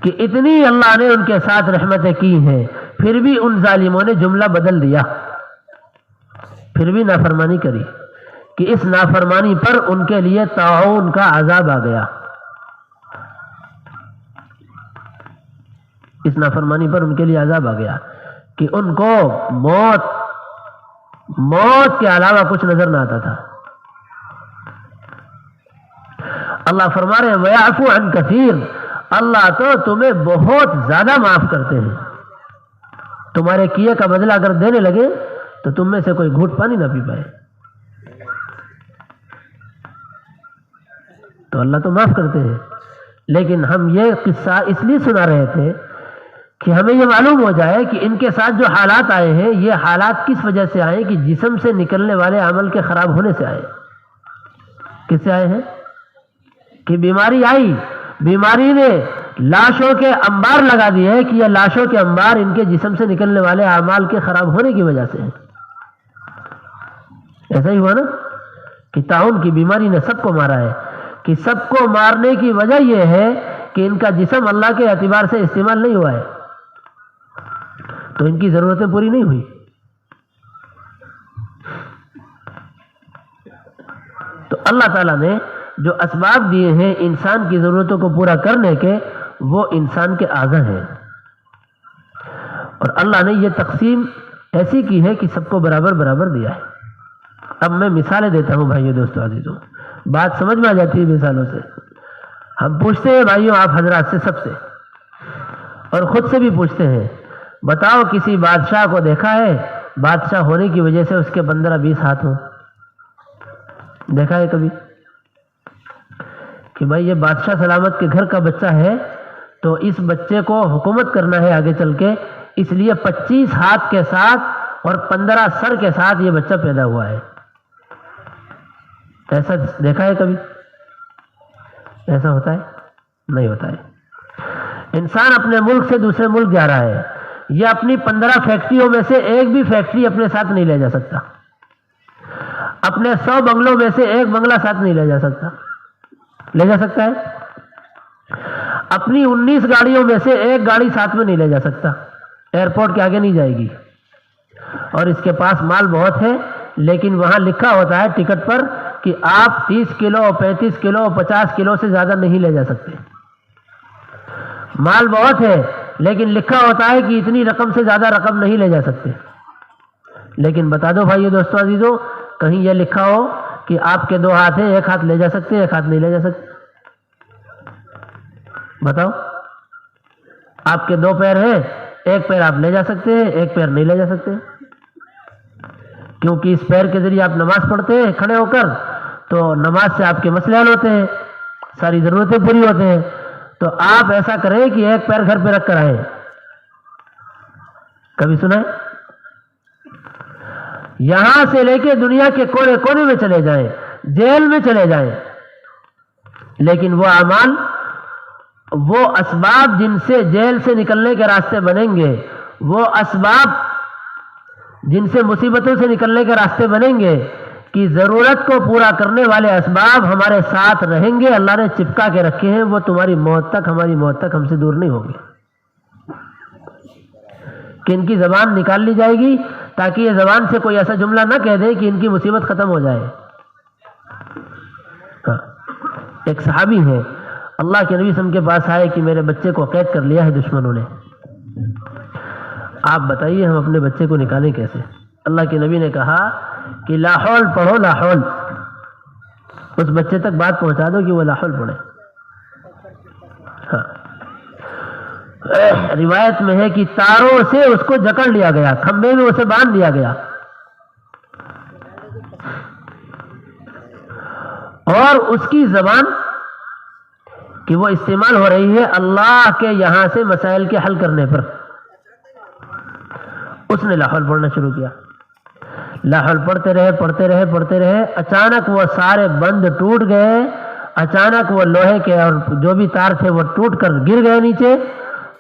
کہ اتنی اللہ نے ان کے ساتھ رحمتیں کی ہیں، پھر بھی ان ظالموں نے جملہ بدل دیا، پھر بھی نافرمانی کری، کہ اس نافرمانی پر ان کے لیے طاعون کا عذاب آ گیا، اس نافرمانی پر ان کے لیے عذاب آ گیا کہ ان کو موت کے علاوہ کچھ نظر نہ آتا تھا۔ اللہ فرما رہے ہیں وَيَعْفُو عَنْ كَثِيرٍ، اللہ تو تمہیں بہت زیادہ معاف کرتے ہیں، تمہارے کیے کا بدلہ اگر دینے لگے تو تم میں سے کوئی گھونٹ پانی نہ پی پائے، تو اللہ تو معاف کرتے ہیں۔ لیکن ہم یہ قصہ اس لیے سنا رہے تھے کہ ہمیں یہ معلوم ہو جائے کہ ان کے ساتھ جو حالات آئے ہیں یہ حالات کس وجہ سے آئے، کہ جسم سے نکلنے والے عمل کے خراب ہونے سے آئے۔ کس سے آئے ہیں؟ کہ بیماری آئی، بیماری نے لاشوں کے انبار لگا دیے کہ یہ لاشوں کے انبار ان کے جسم سے نکلنے والے اعمال کے خراب ہونے کی وجہ سے ہیں۔ ایسا ہی ہوا نا کہ طاعون کی بیماری نے سب کو مارا ہے، کہ سب کو مارنے کی وجہ یہ ہے کہ ان کا جسم اللہ کے اعتبار سے استعمال نہیں ہوا ہے، تو ان کی ضرورتیں پوری نہیں ہوئی۔ تو اللہ تعالیٰ نے جو اسباب دیے ہیں انسان کی ضرورتوں کو پورا کرنے کے، وہ انسان کے اعضاء ہیں، اور اللہ نے یہ تقسیم ایسی کی ہے کہ سب کو برابر برابر دیا ہے۔ اب میں مثالیں دیتا ہوں بھائیو دوستو عزیزوں، بات سمجھ میں آ جاتی ہے مثالوں سے۔ ہم پوچھتے ہیں بھائیوں آپ حضرات سے، سب سے، اور خود سے بھی پوچھتے ہیں، بتاؤ کسی بادشاہ کو دیکھا ہے بادشاہ ہونے کی وجہ سے اس کے 15-20 ہاتھ ہوں؟ دیکھا ہے کبھی؟ کہ بھائی یہ بادشاہ سلامت کے گھر کا بچہ ہے تو اس بچے کو حکومت کرنا ہے آگے چل کے، اس لیے 25 ہاتھ کے ساتھ اور 15 سر کے ساتھ یہ بچہ پیدا ہوا ہے۔ ایسا دیکھا ہے کبھی؟ ایسا ہوتا ہے؟ نہیں ہوتا ہے۔ انسان اپنے ملک سے دوسرے ملک جا رہا ہے، یہ اپنی 15 فیکٹریوں میں سے ایک بھی فیکٹری اپنے ساتھ نہیں لے جا سکتا، اپنے 100 بنگلوں میں سے ایک بنگلہ ساتھ نہیں لے جا سکتا۔ لے جا سکتا ہے؟ اپنی 19 گاڑیوں میں سے ایک گاڑی ساتھ میں نہیں لے جا سکتا، ایئرپورٹ کے آگے نہیں جائے گی۔ اور اس کے پاس مال بہت ہے، لیکن وہاں لکھا ہوتا ہے ٹکٹ پر کہ آپ 30 کلو 35 کلو 50 کلو سے زیادہ نہیں لے جا سکتے۔ مال بہت ہے لیکن لکھا ہوتا ہے کہ اتنی رقم سے زیادہ رقم نہیں لے جا سکتے۔ لیکن بتا دو بھائیو دوستو عزیزو، کہیں یہ لکھا ہو کہ آپ کے 2 ہاتھ ہیں، ایک ہاتھ لے جا سکتے، ایک ہاتھ نہیں لے جا سکتے؟ بتاؤ، آپ کے 2 پیر ہیں، ایک پیر آپ لے جا سکتے ہیں، ایک پیر نہیں لے جا سکتے، کیونکہ اس پیر کے ذریعے آپ نماز پڑھتے ہیں کھڑے ہو کر، تو نماز سے آپ کے مسئلے حل ہوتے ہیں، ساری ضرورتیں پوری ہوتے ہیں۔ تو آپ ایسا کریں کہ ایک پیر گھر پہ رکھ کر آئیں۔ کبھی سنا ہے؟ یہاں سے لے کے دنیا کے کونے کونے میں چلے جائیں، جیل میں چلے جائیں، لیکن وہ اعمال، وہ اسباب جن سے جیل سے نکلنے کے راستے بنیں گے، وہ اسباب جن سے مصیبتوں سے نکلنے کے راستے بنیں گے، کہ ضرورت کو پورا کرنے والے اسباب ہمارے ساتھ رہیں گے، اللہ نے چپکا کے رکھے ہیں، وہ تمہاری موت تک، ہماری موت تک ہم سے دور نہیں ہوگی۔ کہ ان کی زبان نکال لی جائے گی تاکہ یہ زبان سے کوئی ایسا جملہ نہ کہہ دے کہ ان کی مصیبت ختم ہو جائے۔ ایک صحابی ہے، اللہ کے نبی صلی اللہ علیہ وسلم کے پاس آئے کہ میرے بچے کو قید کر لیا ہے دشمنوں نے، آپ بتائیے ہم اپنے بچے کو نکالیں کیسے؟ اللہ کے نبی نے کہا کہ لا حول پڑھو، لا حول، اس بچے تک بات پہنچا دو کہ وہ لا حول پڑھے۔ روایت میں ہے کہ تاروں سے اس کو جکڑ لیا گیا، کھمبے میں اسے باندھ دیا گیا، اور اس کی زبان کہ وہ استعمال ہو رہی ہے اللہ کے یہاں سے مسائل کے حل کرنے پر، اس نے لا حول پڑھنا شروع کیا۔ لا حول پڑھتے رہے پڑھتے رہے پڑھتے رہے، اچانک وہ سارے بند ٹوٹ گئے، اچانک وہ لوہے کے اور جو بھی تار تھے وہ ٹوٹ کر گر گئے نیچے،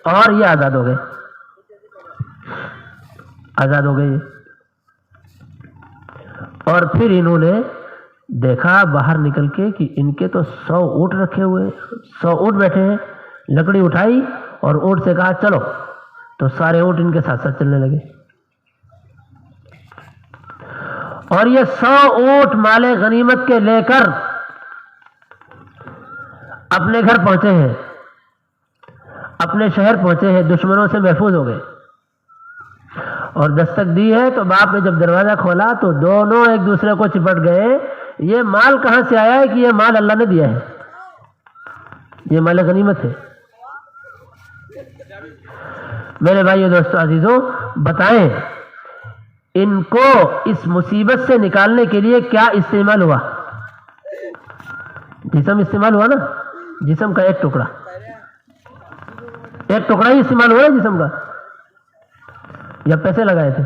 اور یہ آزاد ہو گئے، آزاد ہو گئے۔ اور پھر انہوں نے دیکھا باہر نکل کے کہ ان کے تو 100 اونٹ رکھے ہوئے، 100 اونٹ بیٹھے ہیں، لکڑی اٹھائی اور اونٹ سے کہا چلو، تو سارے اونٹ ان کے ساتھ ساتھ چلنے لگے، اور یہ 100 اونٹ مال غنیمت کے لے کر اپنے گھر پہنچے ہیں، اپنے شہر پہنچے ہیں، دشمنوں سے محفوظ ہو گئے۔ اور دستک دی ہے تو باپ نے جب دروازہ کھولا تو دونوں ایک دوسرے کو چپٹ گئے، یہ مال کہاں سے آیا ہے؟ کہ یہ مال اللہ نے دیا ہے، یہ مال غنیمت ہے۔ میرے بھائیو دوستو عزیزوں، بتائیں ان کو اس مصیبت سے نکالنے کے لیے کیا استعمال ہوا؟ جسم استعمال ہوا نا، جسم کا ایک ٹکڑا، ایک ٹکڑا ہی استعمال ہوا جسم کا، یا پیسے لگائے تھے؟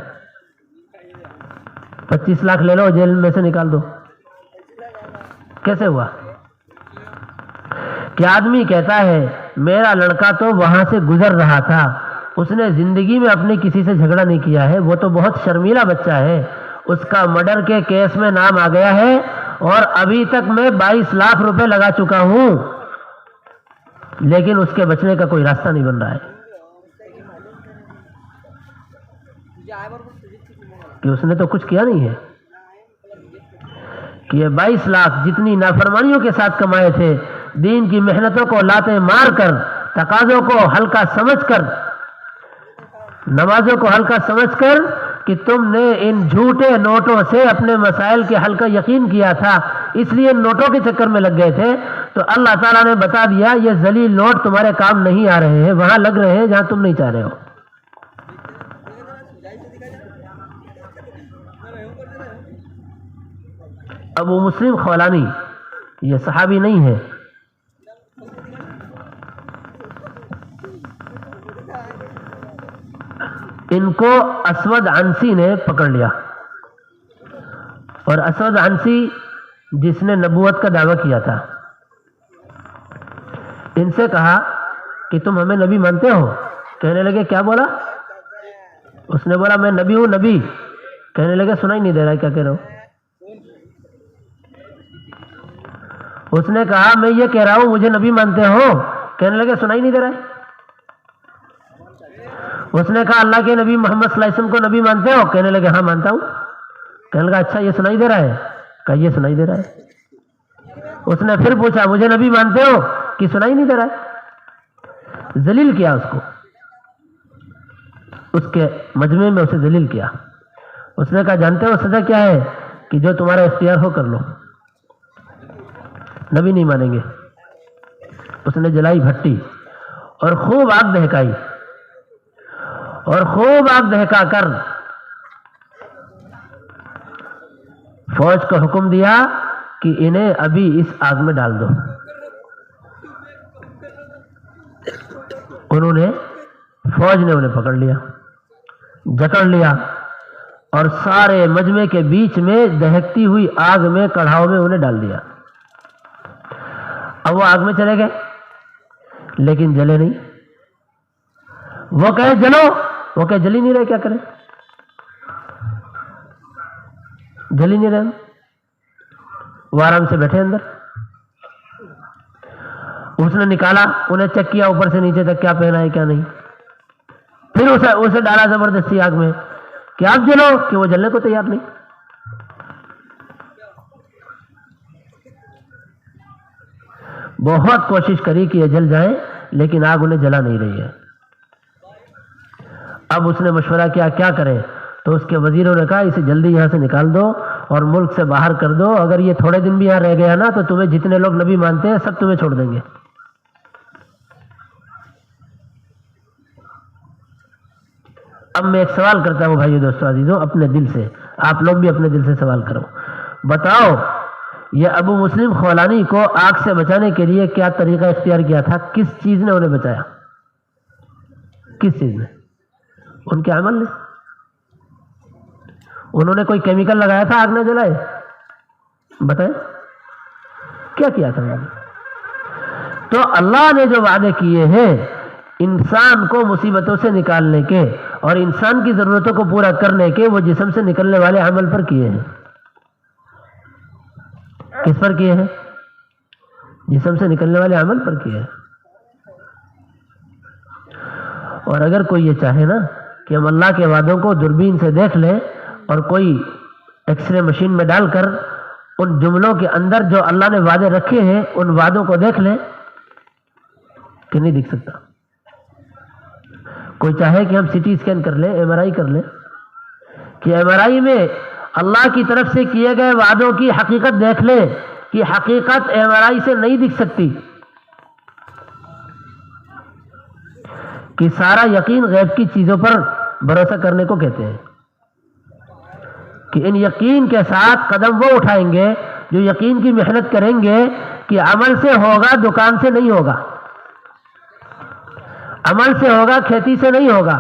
25 لاکھ لے لو جیل میں سے نکال دو، کیسے ہوا؟ کہ آدمی کہتا ہے میرا لڑکا تو وہاں سے گزر رہا تھا، اس نے زندگی میں اپنے کسی سے جھگڑا نہیں کیا ہے، وہ تو بہت شرمیلا بچہ ہے، اس کا مرڈر کے کیس میں نام آ گیا ہے، اور ابھی تک میں 22 لاکھ روپے لگا چکا ہوں، لیکن اس کے بچنے کا کوئی راستہ نہیں بن رہا ہے، کہ اس نے تو کچھ کیا نہیں ہے، کہ یہ 22 لاکھ جتنی نافرمانیوں کے ساتھ کمائے تھے، دین کی محنتوں کو لاتے مار کر، تقاضوں کو ہلکا سمجھ کر، نمازوں کو ہلکا سمجھ کر، کہ تم نے ان جھوٹے نوٹوں سے اپنے مسائل کے حل کا یقین کیا تھا، اس لیے نوٹوں کے چکر میں لگ گئے تھے، تو اللہ تعالیٰ نے بتا دیا یہ ذلیل نوٹ تمہارے کام نہیں آ رہے ہیں، وہاں لگ رہے ہیں جہاں تم نہیں چاہ رہے ہو۔ ابو مسلم خولانی، یہ صحابی نہیں ہے، ان کو اسود عنسی نے پکڑ لیا، اور اسود عنسی جس نے نبوت کا دعویٰ کیا تھا، ان سے کہا کہ تم ہمیں نبی مانتے ہو؟ کہنے لگے کیا بولا؟ اس نے بولا میں نبی ہوں نبی۔ کہنے لگے سنا ہی نہیں دے رہا ہے کیا کہہ رہے ہو؟ اس نے کہا میں یہ کہہ رہا ہوں مجھے نبی مانتے ہو؟ کہنے لگے سنا ہی نہیں دے رہا ہے۔ اس نے کہا اللہ کے نبی محمد صلی اللہ علیہ وسلم کو نبی مانتے ہو؟ کہنے لگے ہاں مانتا ہوں۔ کہنے لگا اچھا یہ سنائی دے رہا ہے؟ کہا یہ سنائی دے رہا ہے۔ اس نے پھر پوچھا مجھے نبی مانتے ہو؟ کہ سنائی نہیں دے رہا ہے۔ ذلیل کیا اس کو، اس کے مجمع میں اسے ذلیل کیا۔ اس نے کہا جانتے ہو سزا کیا ہے؟ کہ جو تمہارا اختیار ہو کر لو، نبی نہیں مانیں گے۔ اس نے جلائی بھٹی اور خوب آگ دہکائی، اور خوب آگ دہکا کر فوج کو حکم دیا کہ انہیں ابھی اس آگ میں ڈال دو۔ انہوں نے فوج نے انہیں پکڑ لیا، جکڑ لیا، اور سارے مجمع کے بیچ میں دہکتی ہوئی آگ میں کڑھاؤ میں انہیں ڈال دیا۔ اب وہ آگ میں چلے گئے لیکن جلے نہیں۔ وہ کہے جلو، وہ کہے جل ہی نہیں رہے، کیا کریں؟ جل ہی نہیں رہے۔ وہ آرام سے بیٹھے اندر۔ اس نے نکالا، انہیں چیک کیا اوپر سے نیچے تک کیا پہنا ہے کیا نہیں، پھر اسے ڈالا زبردستی آگ میں کہ آپ جلو، کہ وہ جلنے کو تیار نہیں۔ بہت کوشش کری کہ یہ جل جائیں لیکن آگ انہیں جلا نہیں رہی ہے۔ اب اس نے مشورہ کیا کیا کریں، تو اس کے وزیروں نے کہا اسے جلدی یہاں سے نکال دو اور ملک سے باہر کر دو، اگر یہ تھوڑے دن بھی یہاں رہ گیا نا تو تمہیں جتنے لوگ نبی مانتے ہیں سب تمہیں چھوڑ دیں گے۔ اب میں ایک سوال کرتا ہوں بھائیو دوستو عزیزوں اپنے دل سے، آپ لوگ بھی اپنے دل سے سوال کرو، بتاؤ یہ ابو مسلم خولانی کو آگ سے بچانے کے لیے کیا طریقہ اختیار کیا تھا؟ کس چیز نے انہیں بچایا؟ کس چیز نے؟ ان کے عمل نے۔ انہوں نے کوئی کیمیکل لگایا تھا آگ نہ جلائے؟ بتائیں کیا کیا تھا انہوں نے؟ تو اللہ نے جو وعدے کیے ہیں انسان کو مصیبتوں سے نکالنے کے اور انسان کی ضرورتوں کو پورا کرنے کے، وہ جسم سے نکلنے والے عمل پر کیے ہیں۔ کس پر کیے ہیں؟ جسم سے نکلنے والے عمل پر کیے ہیں۔ اور اگر کوئی یہ چاہے نا کہ ہم اللہ کے وعدوں کو دوربین سے دیکھ لیں اور کوئی ایکس رے مشین میں ڈال کر ان جملوں کے اندر جو اللہ نے وعدے رکھے ہیں ان وعدوں کو دیکھ لیں، کہ نہیں دکھ سکتا۔ کوئی چاہے کہ ہم سی ٹی اسکین کر لیں، ایم آر آئی کر لیں، کہ ایم آر آئی میں اللہ کی طرف سے کیے گئے وعدوں کی حقیقت دیکھ لیں کہ حقیقت ایم آر آئی سے نہیں دکھ سکتی، کہ سارا یقین غیب کی چیزوں پر بھروسہ کرنے کو کہتے ہیں، کہ ان یقین کے ساتھ قدم وہ اٹھائیں گے جو یقین کی محنت کریں گے کہ عمل سے ہوگا، دکان سے نہیں ہوگا، عمل سے ہوگا، کھیتی سے نہیں ہوگا،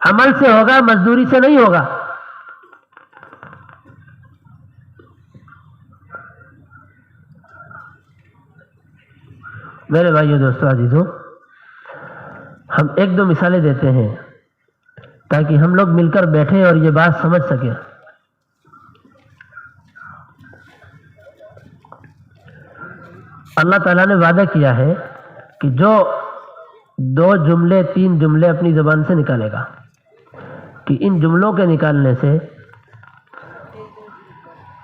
عمل سے ہوگا، مزدوری سے نہیں ہوگا۔ میرے بھائیو دوستو عزیزوں، ہم ایک دو مثالیں دیتے ہیں تاکہ ہم لوگ مل کر بیٹھیں اور یہ بات سمجھ سکیں۔ اللہ تعالیٰ نے وعدہ کیا ہے کہ جو 2 جملے 3 جملے اپنی زبان سے نکالے گا کہ ان جملوں کے نکالنے سے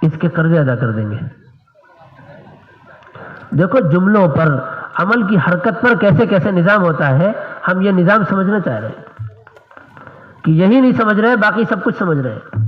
اس کے قرضے ادا کر دیں گے۔ دیکھو جملوں پر، عمل کی حرکت پر کیسے کیسے نظام ہوتا ہے، ہم یہ نظام سمجھنا چاہ رہے ہیں کہ یہی نہیں سمجھ رہے باقی سب کچھ سمجھ رہے ہیں۔